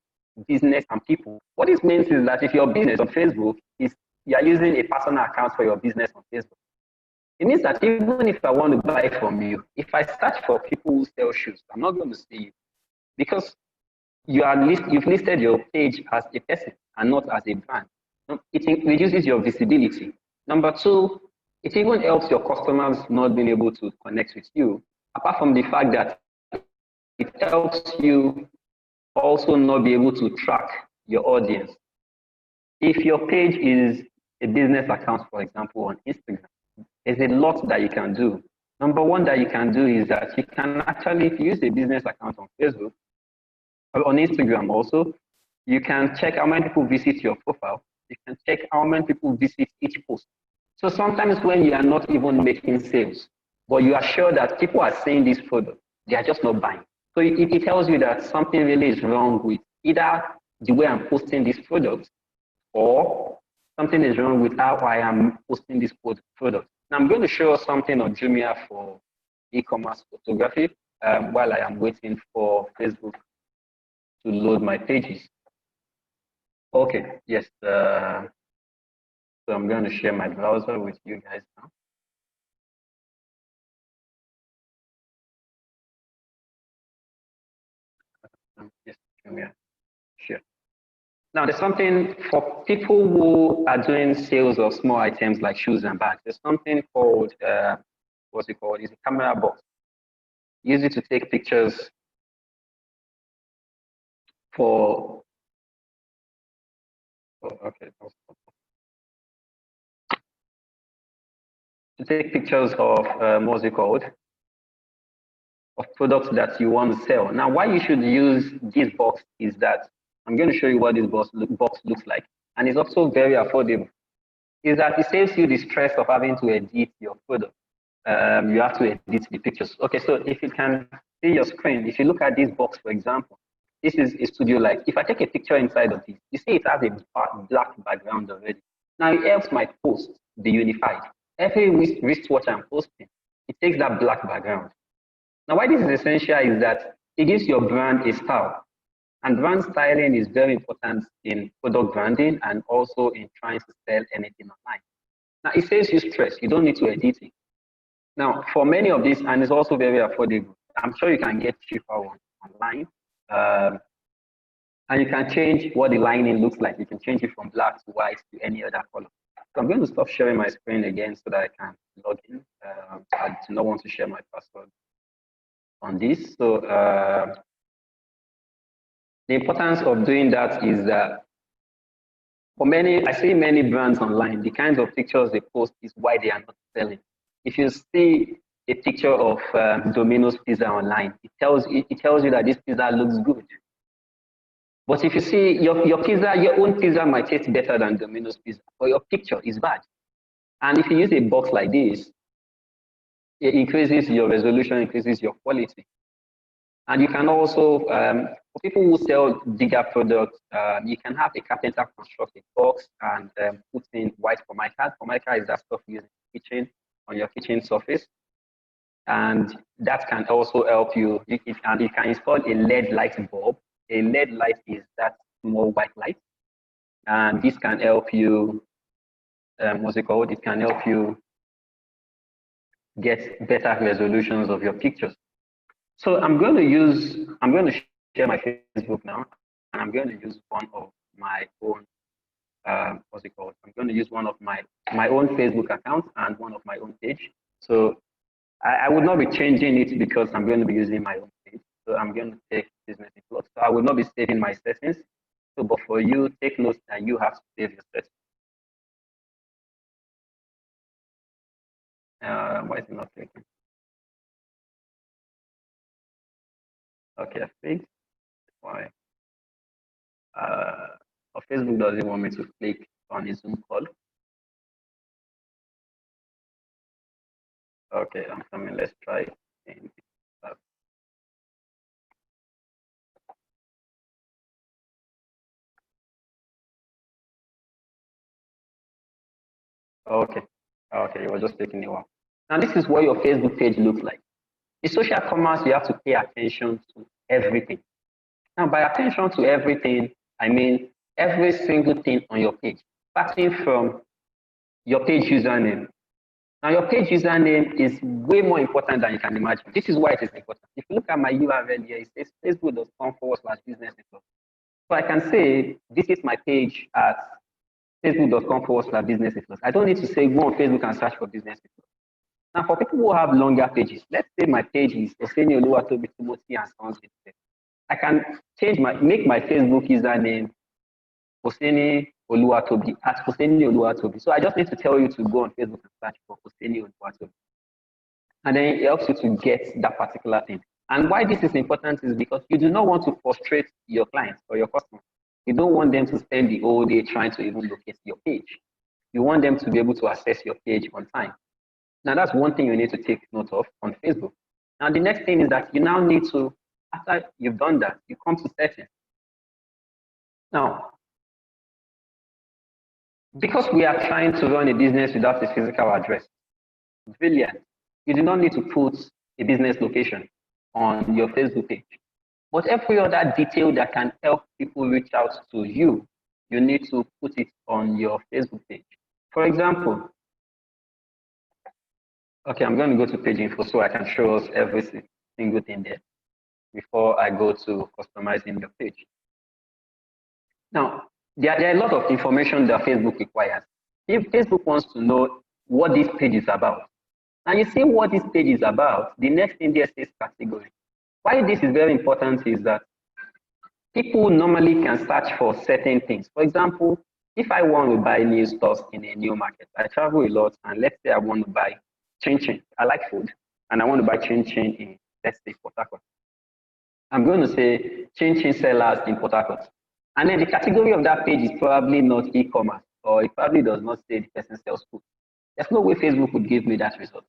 business, and people. What this means is that if your business on Facebook is you are using a personal account for your business on Facebook, it means that even if I want to buy from you, if I search for people who sell shoes, I'm not going to see you, because you've listed your page as a person and not as a brand. It reduces your visibility. Number two, it even helps your customers not being able to connect with you, apart from the fact that it helps you also not be able to track your audience. If your page is a business account, for example, on Instagram, there's a lot that you can do. Number one that you can do is that you can actually, if you use a business account on Facebook, or on Instagram also, you can check how many people visit your profile. You can check how many people visit each post. So sometimes when you are not even making sales, but you are sure that people are seeing this product, they are just not buying. So it tells you that something really is wrong with either the way I'm posting this product, or something is wrong with how I am posting this product. Now I'm going to show us something on Jumia for e-commerce photography while I am waiting for Facebook to load my pages. Okay, yes. So I'm going to share my browser with you guys now. Yes, Jumia. Sure. Now, there's something for people who are doing sales of small items like shoes and bags. There's something called, what's it called? It's a camera box. Use it to take pictures for, okay. To take pictures of, what's it called? Of products that you want to sell. Now, why you should use this box is that I'm going to show you what this box looks like. And it's also very affordable. is that it saves you the stress of having to edit your product. You have to edit the pictures. Okay, so if you can see your screen, if you look at this box, for example, this is a studio light. If I take a picture inside of this, you see it has a black background already. Now it helps my post be unified. Every wristwatch I'm posting, it takes that black background. Now, why this is essential is that it gives your brand a style. And brand styling is very important in product branding and also in trying to sell anything online. Now, it saves you stress. You don't need to edit it. Now, for many of these, and it's also very affordable, I'm sure you can get cheaper ones online. And you can change what the lining looks like. You can change it from black to white to any other color. So I'm going to stop sharing my screen again so that I can log in. I do not want to share my password on this. So the importance of doing that is that for many, I see many brands online, the kinds of pictures they post is why they are not selling. If you see a picture of Domino's pizza online, it tells you that this pizza looks good. But if you see your pizza, your own pizza might taste better than Domino's pizza, but your picture is bad. And if you use a box like this, it increases your resolution, increases your quality. And you can also, for people who sell bigger products, you can have a carpenter construct a box and put in white formica. Formica is that stuff used in the kitchen, on your kitchen surface. And that can also help you. You can install a LED light bulb. A LED light is that small white light. And this can help you, what's it called? It can help you get better resolutions of your pictures. So I'm going to share my Facebook now, and I'm going to use one of my own, what's it called? I'm going to use one of my own Facebook account and one of my own page. So I would not be changing it because I'm going to be using my own page. So I'm going to take business inflow. So I will not be saving my settings. So, but for you, take note that you have to save your settings. Why is it not taking? Okay, I think why? Facebook doesn't want me to click on a Zoom call. Okay, I'm coming. Let's try it. Okay, okay, it was just taking a while. Now, this is what your Facebook page looks like. In social commerce, you have to pay attention to everything. Now, by attention to everything, I mean every single thing on your page, starting from your page username. Now, your page username is way more important than you can imagine. This is why it is important. If you look at my URL here, it says facebook.com/business. So I can say, this is my page at facebook.com/business. I don't need to say go on Facebook and search for business. Now, for people who have longer pages, let's say my page is Oseni Oluwatobi, Timothy, and Sons. I can make my Facebook username Oseni Oluwatobi at Oseni Oluwatobi. So I just need to tell you to go on Facebook and search for Oseni Oluwatobi. And then it helps you to get that particular thing. And why this is important is because you do not want to frustrate your clients or your customers. You don't want them to spend the whole day trying to even locate your page. You want them to be able to access your page on time. Now, that's one thing you need to take note of on Facebook. Now, the next thing is that you now need to, after you've done that, you come to settings. Now, because we are trying to run a business without a physical address, brilliant. You do not need to put a business location on your Facebook page. But every other detail that can help people reach out to you, you need to put it on your Facebook page. For example, okay, I'm going to go to page info so I can show us every single thing there before I go to customizing your page. Now, there are a lot of information that Facebook requires. If Facebook wants to know what this page is about, and you see what this page is about, the next thing there says category. Why this is very important is that people normally can search for certain things. For example, if I want to buy new stuff in a new market, I travel a lot, and let's say I want to buy chin-chin. I like food, and I want to buy chin-chin in, let's say, Port Harcourt. I'm going to say chin-chin sellers in Port Harcourt. And then the category of that page is probably not e-commerce or it probably does not say the person sells food. There's no way Facebook would give me that result.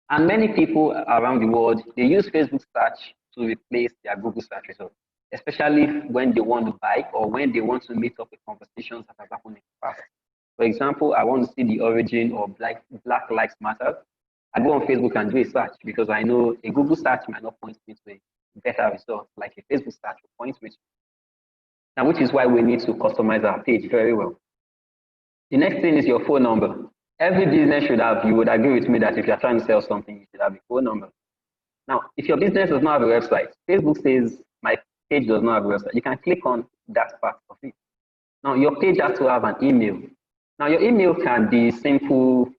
And many people around the world, they use Facebook search to replace their Google search result, especially when they want to buy or when they want to meet up with conversations that have happened in the past. For example, I want to see the origin of Black Lives Matter. I go on Facebook and do a search because I know a Google search might not point me to a better result like a Facebook search will point me to. Now, which is why we need to customize our page very well. The next thing is your phone number. Every business should have, you would agree with me that if you're trying to sell something, you should have a phone number. Now, if your business does not have a website, Facebook says my page does not have a website. You can click on that part of it. Now, your page has to have an email. Now, your email can be simple,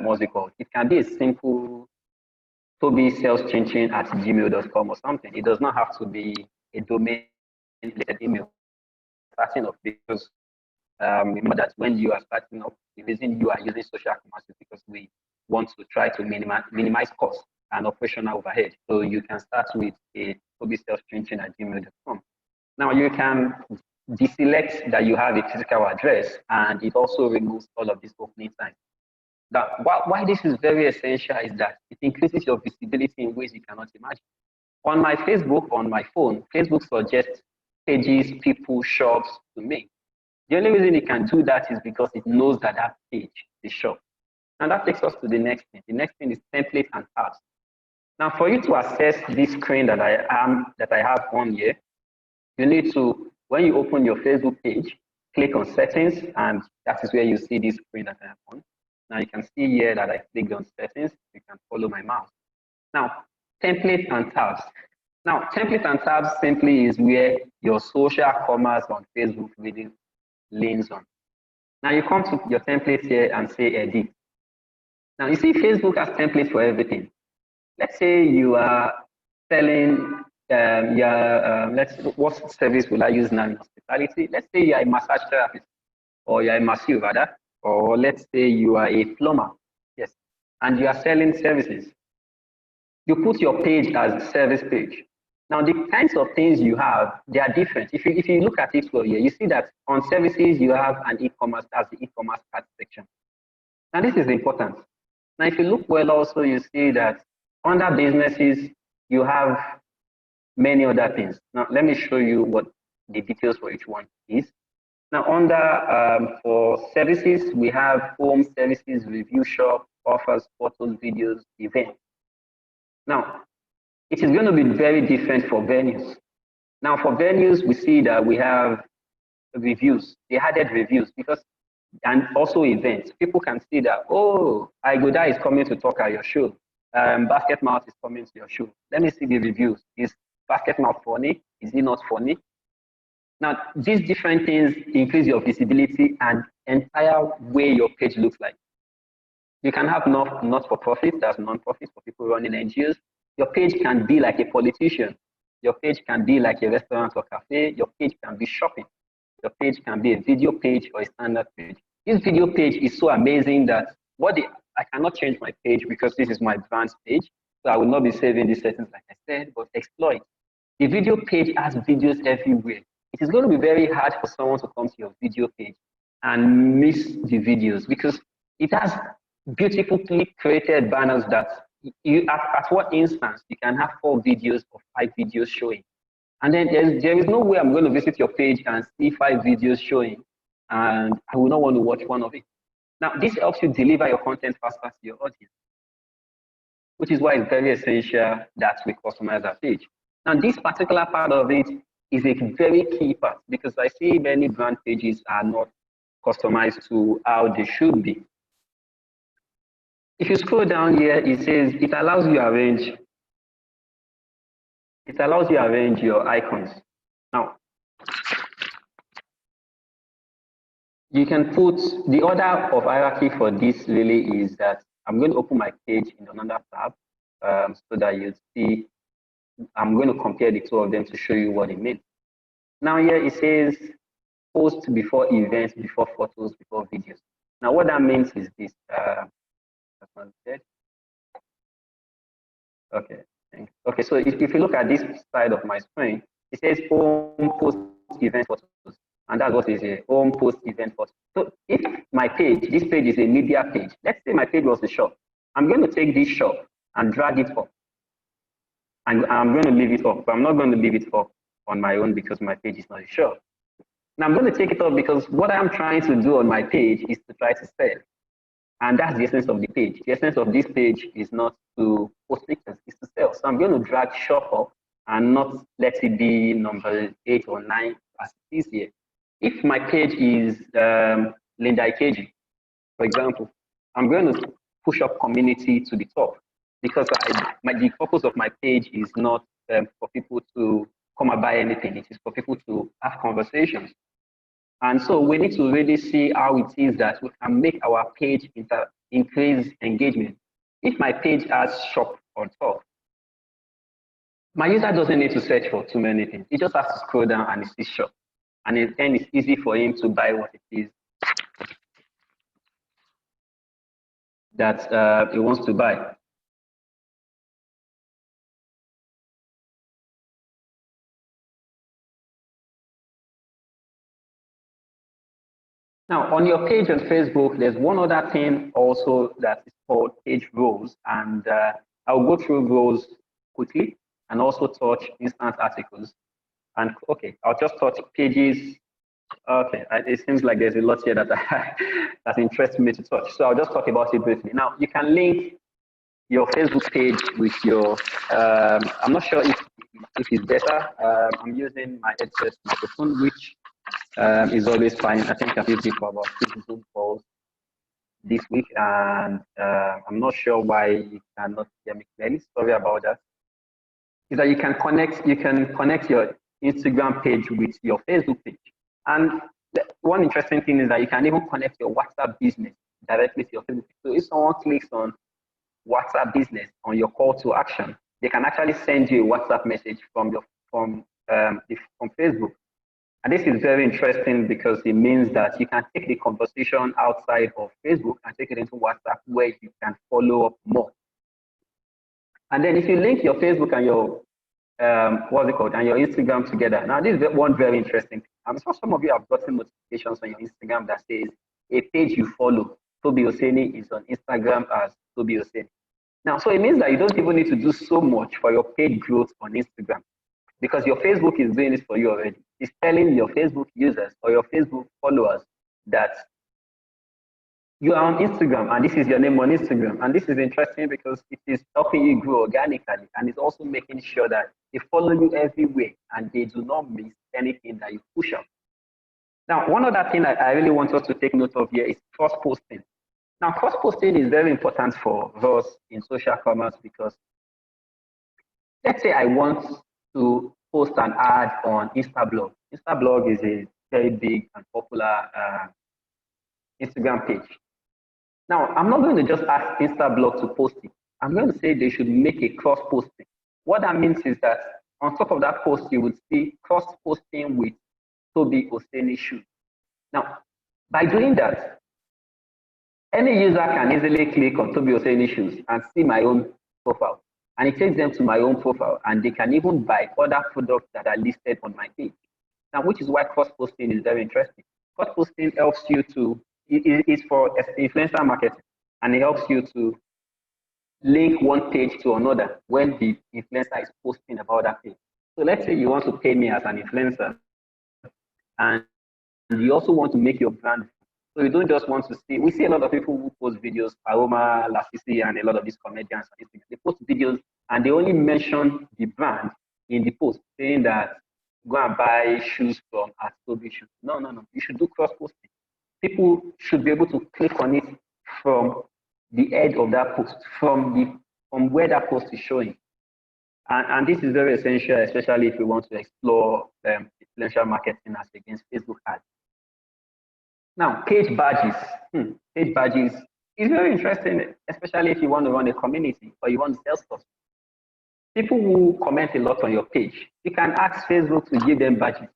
what's it called? It can be a simple tobisaleschinchin@gmail.com or something. It does not have to be a domain-related email. Starting off because remember that when you are starting up, the reason you are using social commerce is because we want to try to minimize costs and operational overhead. So you can start with a tobisaleschinchin@gmail.com. Now you can deselect that you have a physical address, and it also removes all of these opening signs. Now, why this is very essential is that it increases your visibility in ways you cannot imagine. On my Facebook, on my phone, Facebook suggests pages, people, shops to me. The only reason it can do that is because it knows that that page is shop. And that takes us to the next thing. The next thing is templates and tabs. Now, for you to access this screen that I have on here, you need to, when you open your Facebook page, click on settings, and that is where you see this screen that I have on. Now you can see here that I clicked on settings. You can follow my mouse. Now, templates and tabs. Now, templates and tabs simply is where your social commerce on Facebook really leans on. Now you come to your templates here and say edit. Now you see Facebook has templates for everything. Let's say you are selling, what service will I use now in hospitality? Let's say you are a massage therapist, or you are a masseur rather, or let's say you are a plumber, yes, and you are selling services. You put your page as a service page. Now the kinds of things you have, they are different. If you look at it well here, you see that on services you have an e-commerce as the e-commerce cart section. Now this is important. Now if you look well also, you see that under businesses, you have many other things. Now, let me show you what the details for each one is. Now, under for services, we have home services, review shop, offers, photos, videos, events. Now, it is going to be very different for venues. Now, for venues, we see that we have reviews. They added reviews because, and also events. People can see that, oh, Igoda is coming to talk at your show. Basket Mouth is coming to your show. Let me see the reviews. Is Basket Mouth funny? Is it not funny? Now, these different things increase your visibility and entire way your page looks like. You can have not-for-profit, that's non-profit for people running NGOs. Your page can be like a politician. Your page can be like a restaurant or cafe. Your page can be shopping. Your page can be a video page or a standard page. This video page is so amazing that I cannot change my page because this is my brand's page. So I will not be saving these settings like I said, but exploit. The video page has videos everywhere. It is going to be very hard for someone to come to your video page and miss the videos because it has beautifully created banners that you at what instance you can have 4 videos or 5 videos showing. And then there is no way I'm going to visit your page and see 5 videos showing and I will not want to watch one of it. Now, this helps you deliver your content faster to your audience, which is why it's very essential that we customize our page. Now, this particular part of it is a very key part because I see many brand pages are not customized to how they should be. If you scroll down here, it says it allows you arrange your icons. Now, you can put the order of hierarchy for this really is that I'm going to open my page in another tab so that you see. I'm going to compare the two of them to show you what it means. Now here it says post before events, before photos, before videos. Now what that means is this. Okay, so if you look at this side of my screen, it says home, post, event, photos. And that's what is a home, post, event, photos. So if my page, this page is a media page. Let's say my page was a shop. I'm going to take this shop and drag it up. And I'm going to leave it up, but I'm not going to leave it up on my own because my page is not a shop. Now I'm going to take it up because what I'm trying to do on my page is to try to sell. And that's the essence of the page. The essence of this page is not to post pictures, it's to sell. So I'm going to drag shop up and not let it be number 8 or 9 as it is here. If my page is Linda Ikeji, for example, I'm going to push up community to the top because the purpose of my page is not for people to come and buy anything. It is for people to have conversations. And so we need to really see how it is that we can make our page increase engagement. If my page has shop on top, my user doesn't need to search for too many things. He just has to scroll down and he sees shop. And then it's easy for him to buy what it is that he wants to buy. Now, on your page on Facebook, there's one other thing also that is called page rows. And I'll go through rows quickly and also touch instant articles. And okay, I'll just touch pages. Okay, it seems like there's a lot here that that interests me to touch. So I'll just talk about it briefly. Now, you can link your Facebook page with your, I'm not sure if it's better. I'm using my headset microphone, which is always fine. I think I've used it for about 6 Zoom calls this week, and I'm not sure why you cannot hear me clearly. Sorry about that. Is that you can connect your Instagram page with your Facebook page. And one interesting thing is that you can even connect your WhatsApp business directly to your Facebook page. So if someone clicks on WhatsApp business on your call to action, they can actually send you a WhatsApp message from Facebook. And this is very interesting because it means that you can take the conversation outside of Facebook and take it into WhatsApp where you can follow up more. And then if you link your Facebook and your and your Instagram together. Now, this is one very interesting thing. I'm sure some of you have gotten notifications on your Instagram that says a page you follow, Tobi Oseni, is on Instagram as Tobi Oseni. Now, so it means that you don't even need to do so much for your page growth on Instagram because your Facebook is doing it for you already. It's telling your Facebook users or your Facebook followers that you are on Instagram and this is your name on Instagram. And this is interesting because it is helping you grow organically and it's also making sure that they follow you everywhere and they do not miss anything that you push up. Now, one other thing I really want us to take note of here is cross-posting. Now, cross-posting is very important for us in social commerce because let's say I want to post an ad on Instablog. Instablog is a very big and popular Instagram page. Now, I'm not going to just ask Instablog to post it. I'm going to say they should make a cross-posting. What that means is that on top of that post, you would see cross-posting with Tobi Oseni shoes. Now, by doing that, any user can easily click on Tobi Oseni shoes and see my own profile. And it takes them to my own profile, and they can even buy other products that are listed on my page. Now, which is why cross-posting is very interesting. Cross-posting helps you to, it's for influencer marketing, and it helps you to link one page to another when the influencer is posting about that page. So let's say you want to pay me as an influencer, and you also want to make your brand. So you don't just want to see, we see a lot of people who post videos, Paloma, Lasisi, and a lot of these comedians, they post videos and they only mention the brand in the post, saying that go and buy shoes from Tobi Shoes. No. You should do cross-posting. People should be able to click on it from the head of that post, from where that post is showing. And this is very essential, especially if you want to explore influential marketing as against Facebook ads. Now, page badges. Page badges is very interesting, especially if you want to run a community or you want to sell stuff. People who comment a lot on your page, you can ask Facebook to give them badges.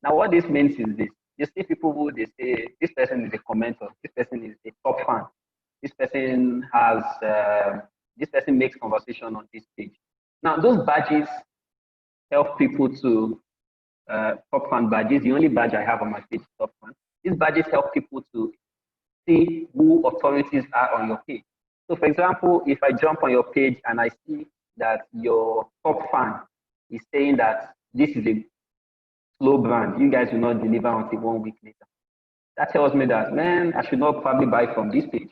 Now, what this means is this. You see people who they say, this person is a commenter, this person is a top fan, this person has, this person makes conversation on this page. Now, those badges help people to, top fan badges, the only badge I have on my page is top fan. These badges help people to see who authorities are on your page. So for example, if I jump on your page and I see that your top fan is saying that this is a slow brand, you guys will not deliver until 1 week later. That tells me that, man, I should not probably buy from this page.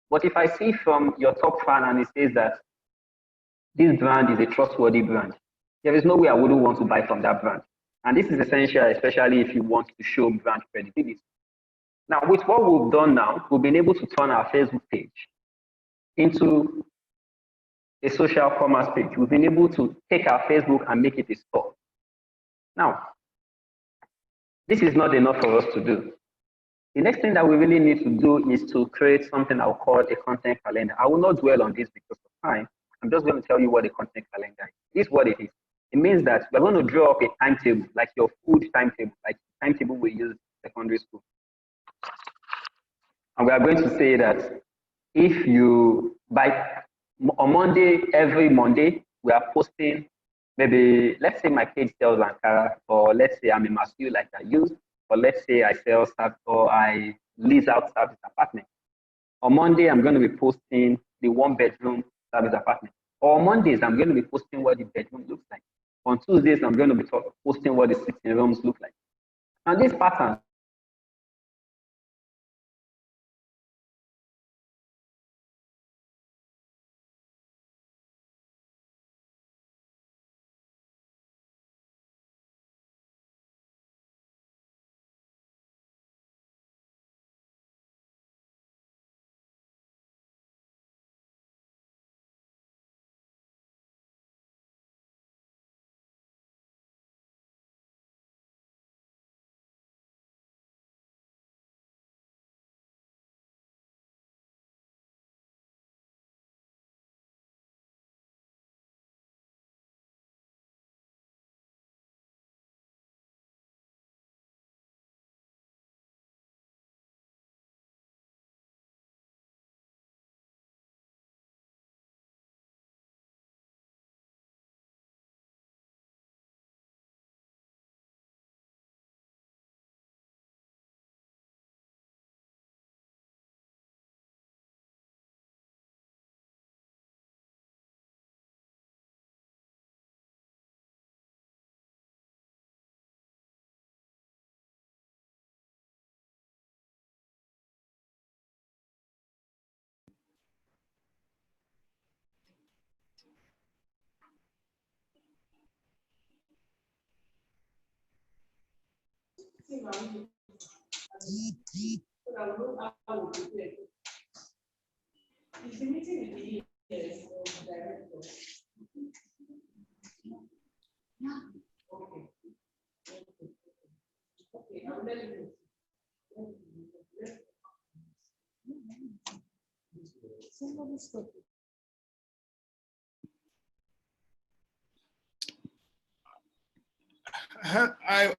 But if I see from your top fan and it says that this brand is a trustworthy brand, there is no way I wouldn't want to buy from that brand. And this is essential, especially if you want to show brand credibility. Now, with what we've done now, we've been able to turn our Facebook page into a social commerce page. We've been able to take our Facebook and make it a store. Now, this is not enough for us to do. The next thing that we really need to do is to create something I'll call a content calendar. I will not dwell on this because of time. I'm just going to tell you what a content calendar is. This is what it is. It means that we're going to draw up a timetable, like your food timetable, like the timetable we use in secondary school. And we are going to say that if you, on Monday, every Monday, we are posting, maybe, let's say my page sells Ankara, or let's say I'm a Masu like I use, or let's say I sell stuff, or I lease out service apartment. On Monday, I'm going to be posting the 1-bedroom service apartment. Or on Mondays, I'm going to be posting what the bedroom looks like. On Tuesdays, I'm going to be posting what the sitting rooms look like. And these patterns,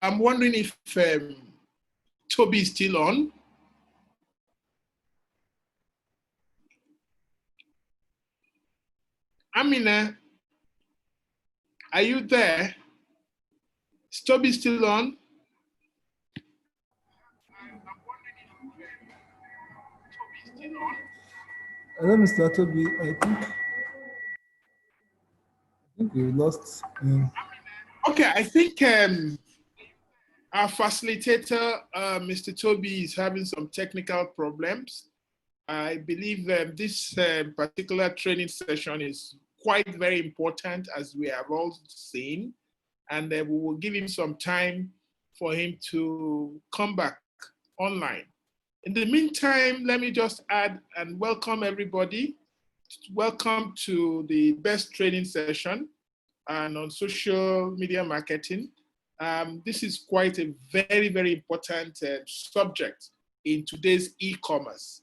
I'm wondering if Toby is still on. Amina, are you there? Is Toby still on? Hello, Mr. Toby. I think we lost him. Okay, I think our facilitator, Mr. Toby, is having some technical problems. I believe this particular training session is quite very important, as we have all seen, and we will give him some time for him to come back online. In the meantime, let me just add and welcome everybody. Welcome to the best training session and on social media marketing. This is quite a very, very important subject in today's e-commerce.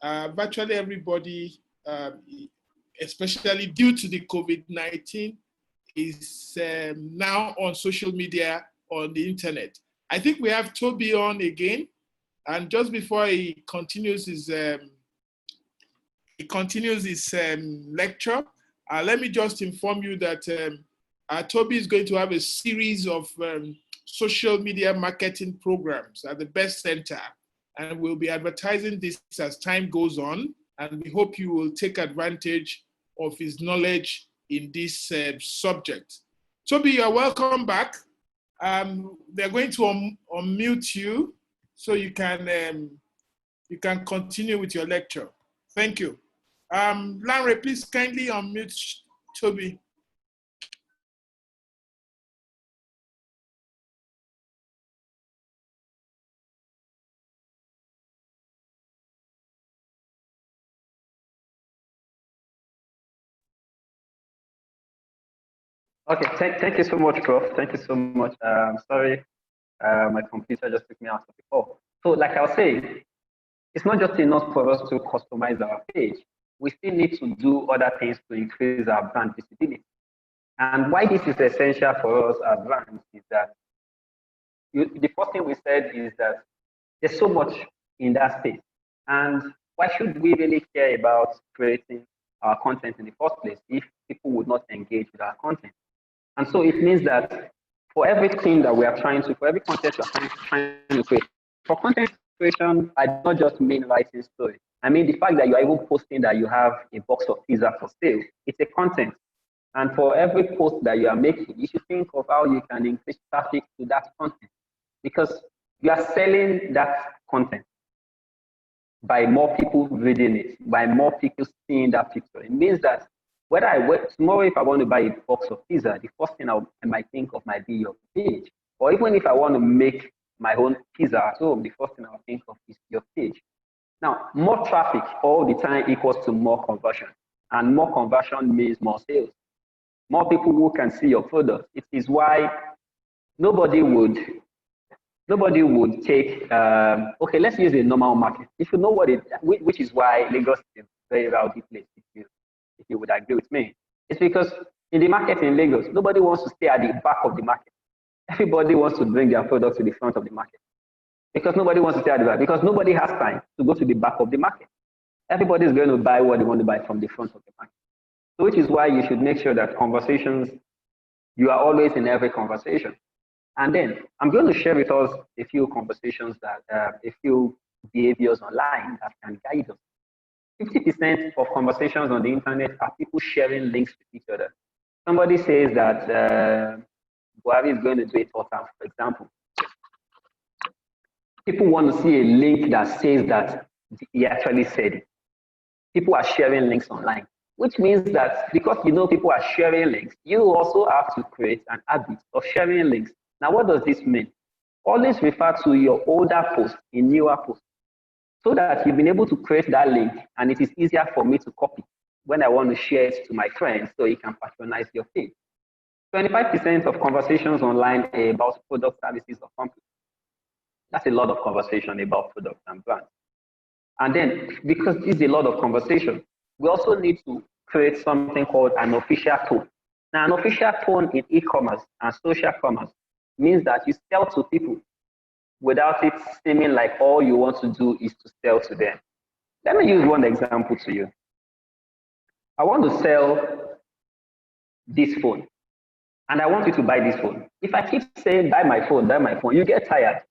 Virtually everybody, especially due to the COVID-19, is now on social media, on the internet. I think we have Toby on again. And just before he continues his lecture, let me just inform you that Toby is going to have a series of social media marketing programs at the Best Center and we'll be advertising this as time goes on, and we hope you will take advantage of his knowledge in this subject. Toby, you're welcome back. They're going to unmute you so you can continue with your lecture. Thank you. Larry, please kindly unmute Toby. Okay, thank you so much, Prof. Thank you so much. Sorry, my computer just took me out of the call. So like I was saying, it's not just enough for us to customize our page. We still need to do other things to increase our brand visibility. And why this is essential for us as brands is that the first thing we said is that there's so much in that space. And why should we really care about creating our content in the first place if people would not engage with our content? And so it means that for everything that we are trying to, for every content we are trying to create, for content creation, I do not just mean writing stories. I mean the fact that you are even posting that you have a box of pizza for sale. It's a content. And for every post that you are making, you should think of how you can increase traffic to that content, because you are selling that content by more people reading it, by more people seeing that picture. It means that whether tomorrow, if I want to buy a box of pizza, the first thing I might think of might be your page. Or even if I want to make my own pizza at home, the first thing I'll think of is your page. Now, more traffic all the time equals to more conversion. And more conversion means more sales. More people who can see your product. It is why nobody would take, okay, let's use a normal market. If you know what it, which is why Lagos is a very rowdy place, if you would agree with me. It's because in the market in Lagos, nobody wants to stay at the back of the market. Everybody wants to bring their product to the front of the market. Because nobody wants to stay at the back, because nobody has time to go to the back of the market. Everybody is going to buy what they want to buy from the front of the market. So which is why you should make sure that conversations, you are always in every conversation. And then I'm going to share with us a few conversations that, a few behaviors online that can guide us. 50% of conversations on the internet are people sharing links with each other. Somebody says that Buhari is going to do a third term, for example. People want to see a link that says that he actually said it. People are sharing links online, which means that because you know people are sharing links, you also have to create an habit of sharing links. Now, what does this mean? Always refer to your older posts in newer posts, so that you've been able to create that link and it is easier for me to copy when I want to share it to my friends so you can patronize your page. 25% of conversations online are about product, services, or companies. That's a lot of conversation about products and brands. And then, because this is a lot of conversation, we also need to create something called an official tone. Now, an official tone in e-commerce and social commerce means that you sell to people without it seeming like all you want to do is to sell to them. Let me use one example to you. I want to sell this phone, and I want you to buy this phone. If I keep saying, buy my phone, you get tired.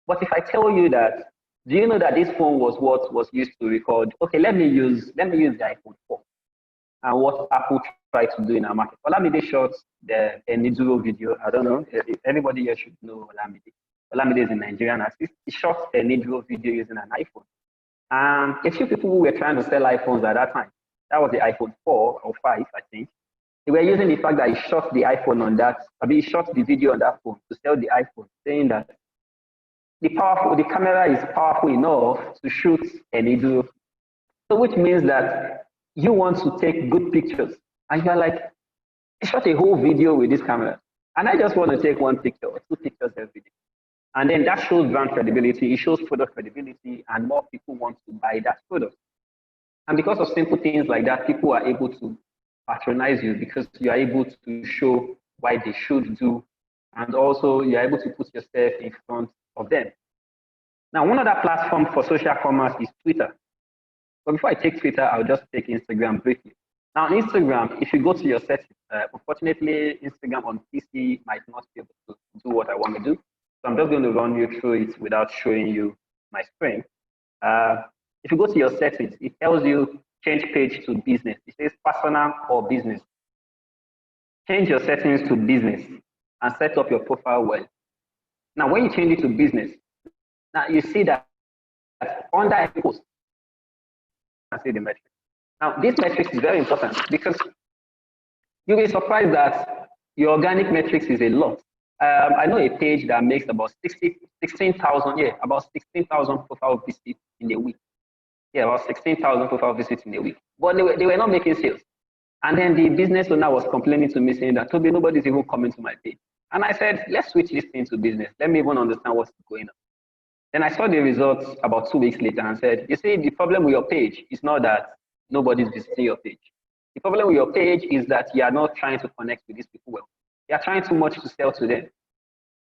But if I tell you that, do you know that this phone was what was used to record? Okay, let me use the iPhone 4 and what Apple tried to do in our market. Olamide shot the Niduro video. I don't know if anybody here should know Olamide. Olamide is a Nigerian artist. He shot a Niduro video using an iPhone. And a few people who were trying to sell iPhones at that time, that was the iPhone 4 or 5, I think. They were using the fact that he shot the iPhone on that, he shot the video on that phone to sell the iPhone, saying that the camera is powerful enough to shoot a Niduro. So which means that you want to take good pictures. And you're like, I shot a whole video with this camera. And I just want to take one picture or two pictures every day. And then that shows brand credibility, it shows product credibility, and more people want to buy that product. And because of simple things like that, people are able to patronize you because you are able to show why they should do, and also you're able to put yourself in front of them. Now, one other platform for social commerce is Twitter. But before I take Twitter, I'll just take Instagram briefly. Now, on Instagram, if you go to your settings, unfortunately, Instagram on PC might not be able to do what I want to do. So I'm just going to run you through it without showing you my screen. If you go to your settings, it tells you change page to business. It says personal or business. Change your settings to business and set up your profile well. Now, when you change it to business, now you see that under a post, I see the metric. Now, this metric is very important because you'll be surprised that your organic metrics is a lot. I know a page that makes about 16,000, about 16,000 profile visits in a week. Yeah, about 16,000 profile visits in a week. But they were not making sales. And then the business owner was complaining to me saying that, Toby, nobody's even coming to my page. And I said, let's switch this thing to business. Let me even understand what's going on. Then I saw the results about 2 weeks later and said, you see, the problem with your page is not that nobody's visiting your page. The problem with your page is that you are not trying to connect with these people well. You are trying too much to sell to them.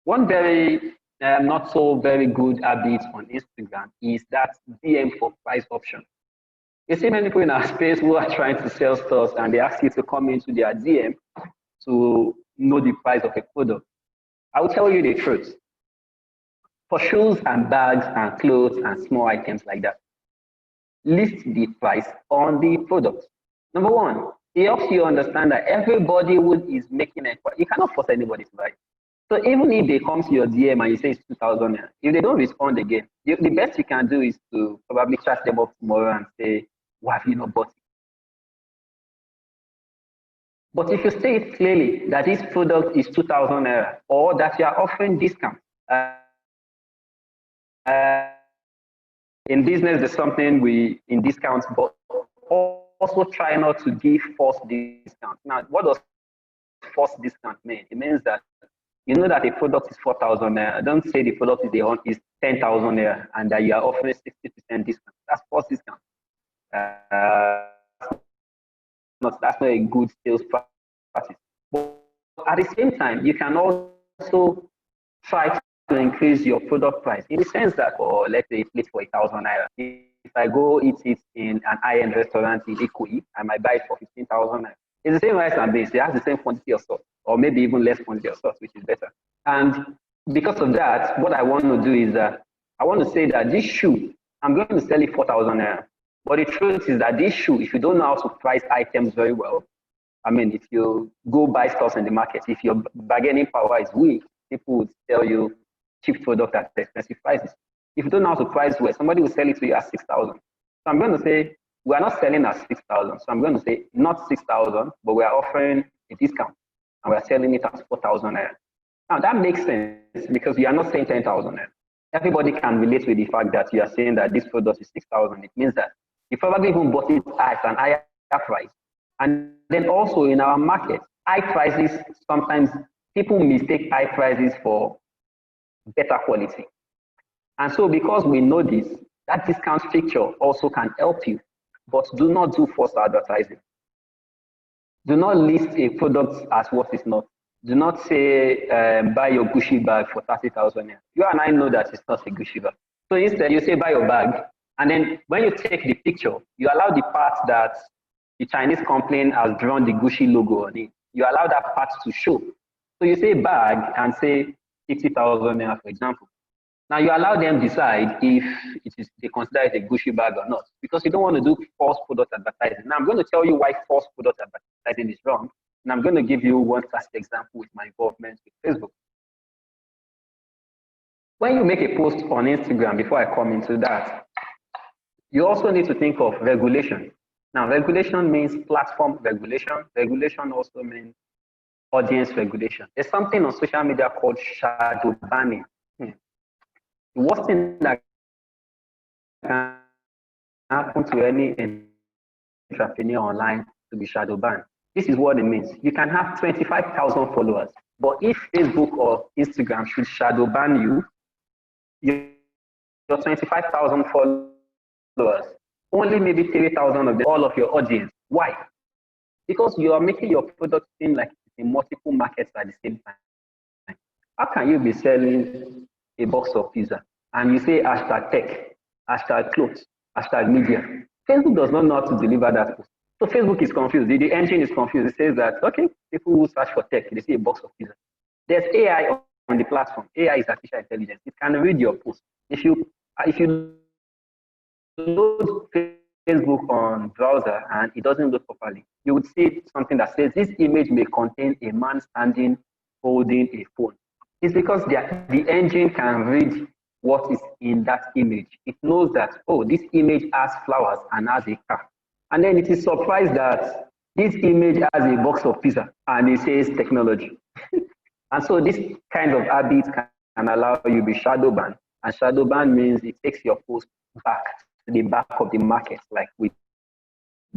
One very not so very good habit on Instagram is that DM for price option. You see many people in our space who are trying to sell stores and they ask you to come into their DM to know the price of a product. I will tell you the truth. For shoes and bags and clothes and small items like that, list the price on the product. Number one, it helps you understand that everybody who is making it, you cannot force anybody to buy. So even if they come to your DM and you say it's 2,000, if they don't respond again, the best you can do is to probably chat them up tomorrow and say, why have you not bought it? But if you say it clearly that this product is 2,000 or that you are offering discount, in business, there's something we in discounts, but also try not to give false discount. Now, what does false discount mean? It means that you know that a product is 4,000 naira. Don't say the product is 10,000 naira and that you are offering 60% discount. That's false discount. That's not a good sales practice. But at the same time, you can also try to increase your product price in the sense that, or let's say it's for 1,000 naira. If I go eat it in an high-end restaurant in Ikoyi, I might buy it for 15,000 naira. It's the same rice and beans. It has the same quantity of salt, or maybe even less quantity of salt, which is better. And because of that, what I want to do is that I want to say that this shoe, I'm going to sell it 4,000 naira. But the truth is that this shoe, if you don't know how to price items very well, I mean, if you go buy stuff in the market, if your bargaining power is weak, people would sell you cheap product at expensive prices. If you don't know how to price well, somebody will sell it to you at 6,000. So I'm going to say, we are not selling at 6,000. So I'm going to say not 6,000, but we are offering a discount and we are selling it at 4,000 naira. Now that makes sense because you are not saying 10,000 naira. Everybody can relate with the fact that you are saying that this product is 6,000. It means that you probably even bought it at an higher price. And then also in our market, high prices, sometimes people mistake high prices for better quality. And so because we know this, that discount feature also can help you, but do not do false advertising. Do not list a product as what is not. Do not say, buy your Gucci bag for 30,000. You and I know that it's not a Gucci bag. So instead you say, buy your bag. And then when you take the picture, you allow the part that the Chinese company has drawn the Gucci logo on it. You allow that part to show. So you say bag and say 50,000 naira, for example. Now you allow them decide if they consider it a Gucci bag or not, because you don't want to do false product advertising. Now I'm going to tell you why false product advertising is wrong, and I'm going to give you one classic example with my involvement with Facebook. When you make a post on Instagram, before I come into that, you also need to think of regulation. Now regulation means platform regulation. Regulation also means audience regulation. There's something on social media called shadow banning. The worst thing that can happen to any entrepreneur online to be shadow banned. This is what it means. You can have 25,000 followers, but if Facebook or Instagram should shadow ban you, your 25,000 followers, only maybe 3,000 of them, all of your audience. Why? Because you are making your product seem like it's in multiple markets at the same time. How can you be selling a box of pizza and you say hashtag tech, hashtag clothes, hashtag media? Facebook does not know how to deliver that post. So Facebook is confused. The engine is confused. It says that, okay, people who search for tech, they see a box of pizza. There's AI on the platform. AI is artificial intelligence. It can read your post. If you If you load Facebook on browser and it doesn't load properly, you would see something that says this image may contain a man standing holding a phone. It's because the engine can read what is in that image. It knows that, oh, this image has flowers and has a car. And then it is surprised that this image has a box of pizza and it says technology. And so this kind of habit can allow you to be shadow banned. And shadow ban means it takes your post back to the back of the market, like we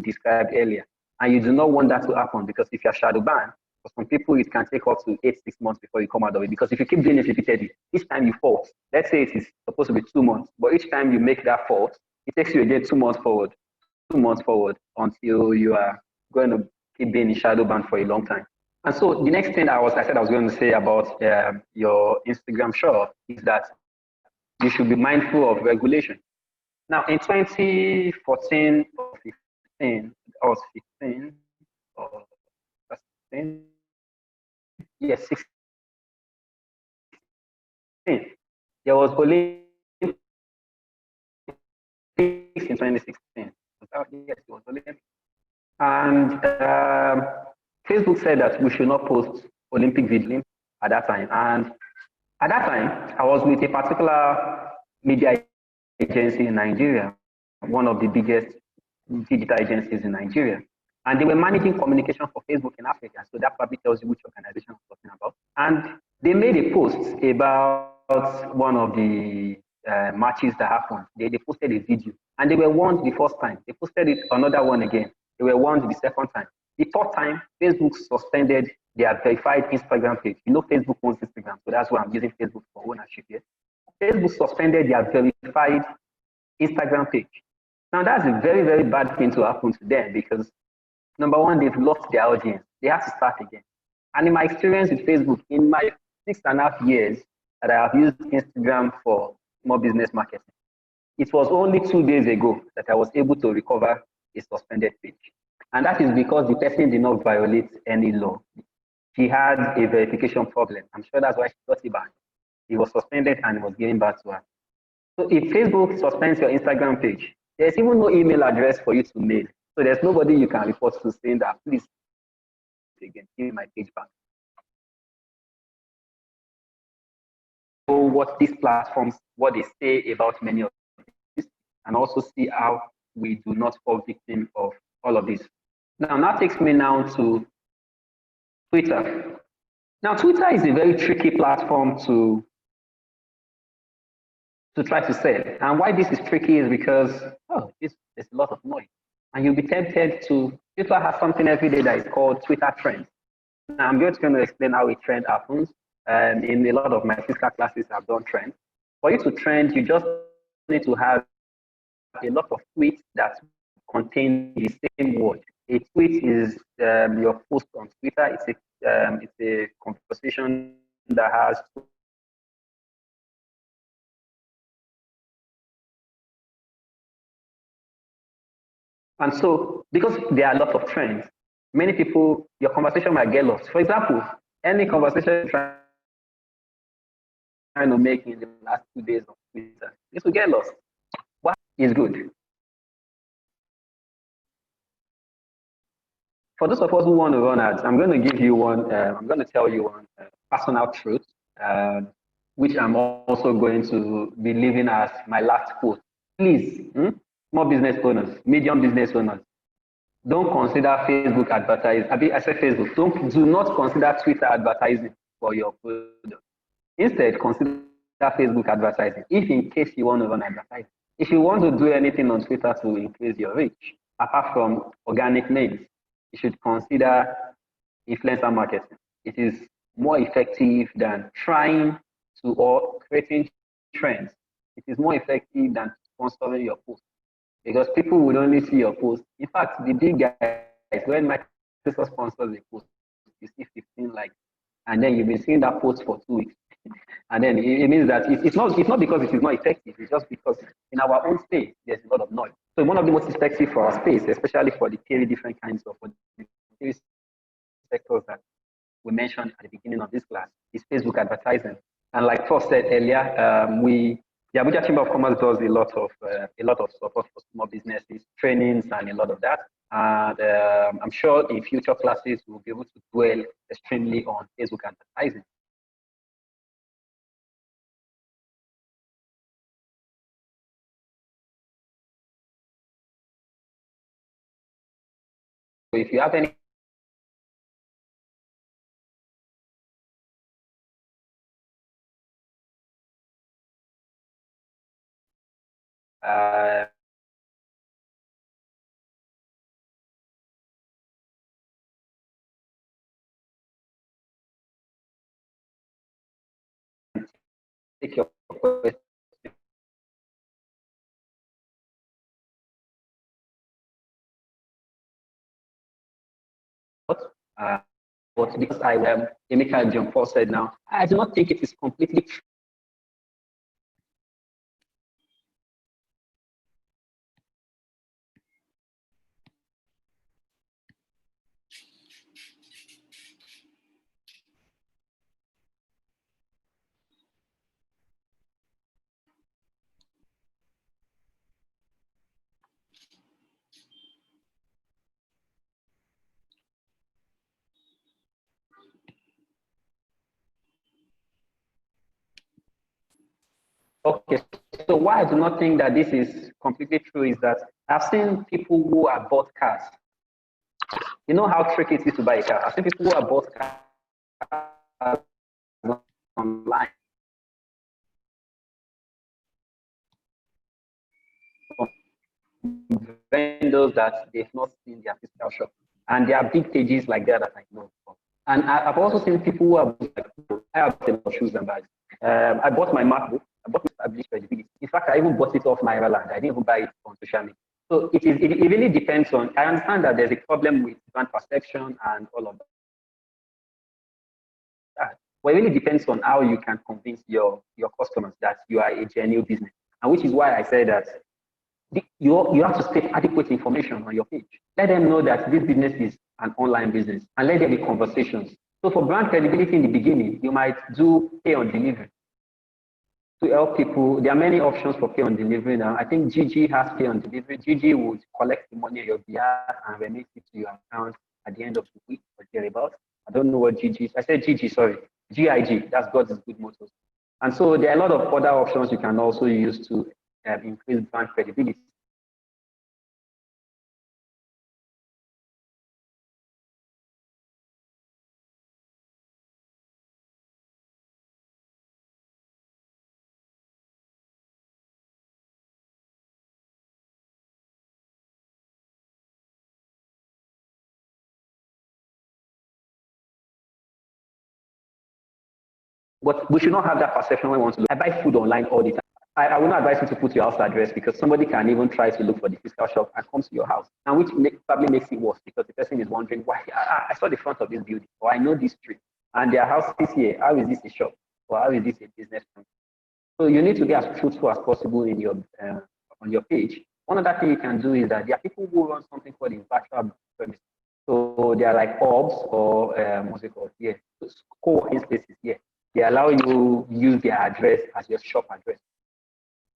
described earlier. And you do not want that to happen, because if you're shadow banned, for some people, it can take up to 6 months before you come out of it. Because if you keep doing it repeatedly, each time you fault, let's say it is supposed to be 2 months, but each time you make that fault, it takes you again 2 months forward, 2 months forward, until you are going to keep being in shadow ban for a long time. And so the next thing I said I was going to say about your Instagram shop is that you should be mindful of regulation. Now, in 2014 or 15, I was 15 or 16, yes, 16. There was Olympics in 2016. Yes, it was Olympics. And Facebook said that we should not post Olympic video at that time. And at that time, I was with a particular media agency in Nigeria, one of the biggest digital agencies in Nigeria. And they were managing communication for Facebook in Africa. So that probably tells you which organization I'm talking about. And they made a post about one of the matches that happened. They posted a video. And they were warned the first time. They posted it another one again. They were warned the second time. The third time, Facebook suspended their verified Instagram page. You know, Facebook owns Instagram, so that's why I'm using Facebook for ownership here. Facebook suspended their verified Instagram page. Now, that's a very, very bad thing to happen to them, because number one, they've lost their audience. They have to start again. And in my experience with Facebook, in my 6.5 years that I have used Instagram for small business marketing, it was only 2 days ago that I was able to recover a suspended page. And that is because the person did not violate any law. She had a verification problem. I'm sure that's why she got it back. It was suspended and it was given back to her. So if Facebook suspends your Instagram page, there's even no email address for you to mail. So there's nobody you can report to saying that, please, again, give me my page back. So what these platforms, what they say about many of this, and also see how we do not fall victim of all of this. Now takes me now to Twitter. Now, Twitter is a very tricky platform to try to sell. And why this is tricky is because, there's a lot of noise. And you'll be tempted to, Twitter has something every day that is called Twitter trends. Now, I'm just going to explain how a trend happens. In a lot of my physical classes, I've done trends. For you to trend, you just need to have a lot of tweets that contain the same word. A tweet is your post on Twitter. It's a conversation that has and so because there are a lot of trends, many people, your conversation might get lost. For example, any conversation you're trying to make in the last 2 days of Twitter, this will get lost. What is good? For those of us who want to run ads, I'm going to give you one, I'm going to tell you one personal truth, which I'm also going to be leaving as my last quote. Please, small business owners, medium business owners, don't consider Facebook advertising. I said Facebook, do not consider Twitter advertising for your product. Instead, consider Facebook advertising, if in case you want to run advertising. If you want to do anything on Twitter to increase your reach, apart from organic names, you should consider influencer marketing. It is more effective than trying to or creating trends. It is more effective than sponsoring your post, because people would only see your post. In fact, the big guys, when Microsoft sponsors a post, you see 15 likes, and then you've been seeing that post for 2 weeks. And then it means that it's not because it is not effective, it's just because in our own space, there's a lot of noise. So one of the most effective for our space, especially for the three different kinds of sectors that we mentioned at the beginning of this class, is Facebook advertising. And like Prof said earlier, we The Abuja Chamber of Commerce does a lot of support for small businesses, trainings, and a lot of that. And I'm sure in future classes we'll be able to dwell extremely on Facebook advertising. So if you have any take your question. Uh, but because I Emeka John Paul said now, I do not think it is completely true. Okay, so why I do not think that this is completely true is that I've seen people who have bought cars. You know how tricky it is to buy a car. I've seen people who have bought cars online from vendors that they've not seen their physical shop. And there are big pages like that I know. And I've also seen people who have, like, I have a lot of shoes and bags. I bought my MacBook. I bought my established credibility. In fact, I even bought it off my land. I didn't even buy it on social media. So it really depends on, I understand that there's a problem with brand perception and all of that. But it really depends on how you can convince your customers that you are a genuine business. And which is why I say that you have to state adequate information on your page. Let them know that this business is an online business and let there be conversations. So for brand credibility in the beginning, you might do pay on delivery to help people. There are many options for pay on delivery now. I think Gigi has pay on delivery. Gigi would collect the money on your behalf and remit it to your account at the end of the week or thereabouts. I don't know what Gigi is. I said Gigi, sorry. GIG, that's God's Good Motors. And so there are a lot of other options you can also use to increase brand credibility. But we should not have that perception when we want to look. I buy food online all the time. I will not advise you to put your house address because somebody can even try to look for the physical shop and comes to your house. And which probably makes it worse because the person is wondering why I saw the front of this building or I know this street and their house is here. How is this a shop or how is this a business? So you need to be as truthful as possible in your on your page. One other thing you can do is that there are people who run something called a virtual premise. So they are like hubs or what's it called? Yeah, co-working spaces. Yeah, they allow you use their address as your shop address.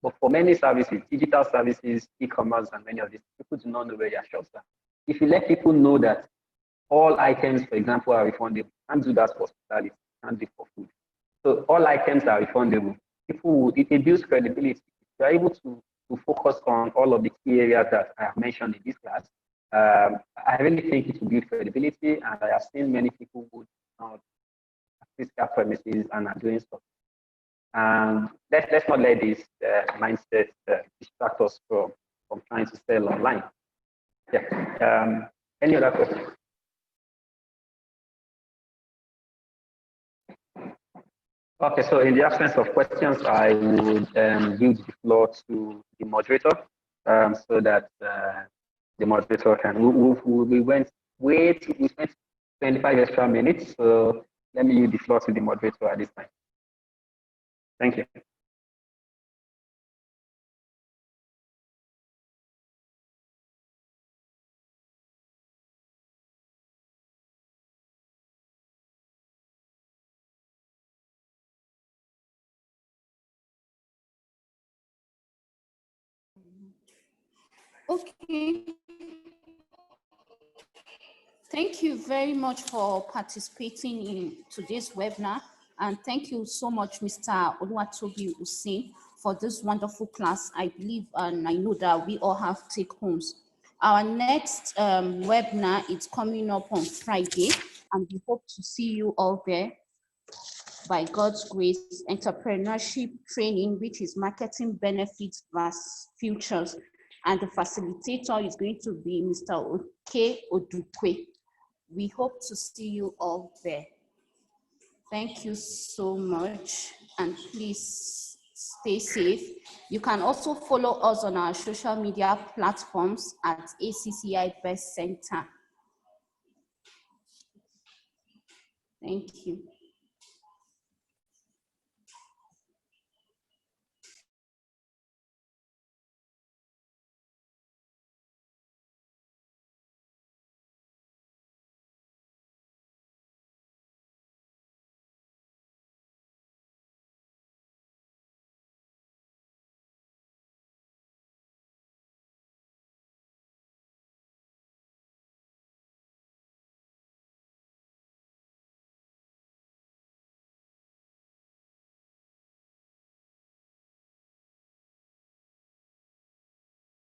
But for many services, digital services, e-commerce, and many of these, people do not know where their shops are. If you let people know that all items, for example, are refundable, can't do that for hospitality, can't do it for food. So all items are refundable. It builds credibility. You're able to focus on all of the key areas that I have mentioned in this class. I really think it will build credibility, and I have seen many people who are physical premises and are doing stuff. And let's not let this mindset distract us from trying to sell online. Yeah. Any other questions? Okay, so in the absence of questions, I would yield the floor to the moderator so that the moderator can. We went we spent 25 extra minutes, so let me yield the floor to the moderator at this time. Thank you. Okay. Thank you very much for participating in today's webinar. And thank you so much, Mr. Oluwatobi Oseni, for this wonderful class. I believe and I know that we all have take homes. Our next webinar is coming up on Friday, and we hope to see you all there. By God's grace, entrepreneurship training, which is marketing benefits versus futures. And the facilitator is going to be Mr. Oke Odukwe. We hope to see you all there. Thank you so much, and please stay safe. You can also follow us on our social media platforms at ACCI Best Center. Thank you.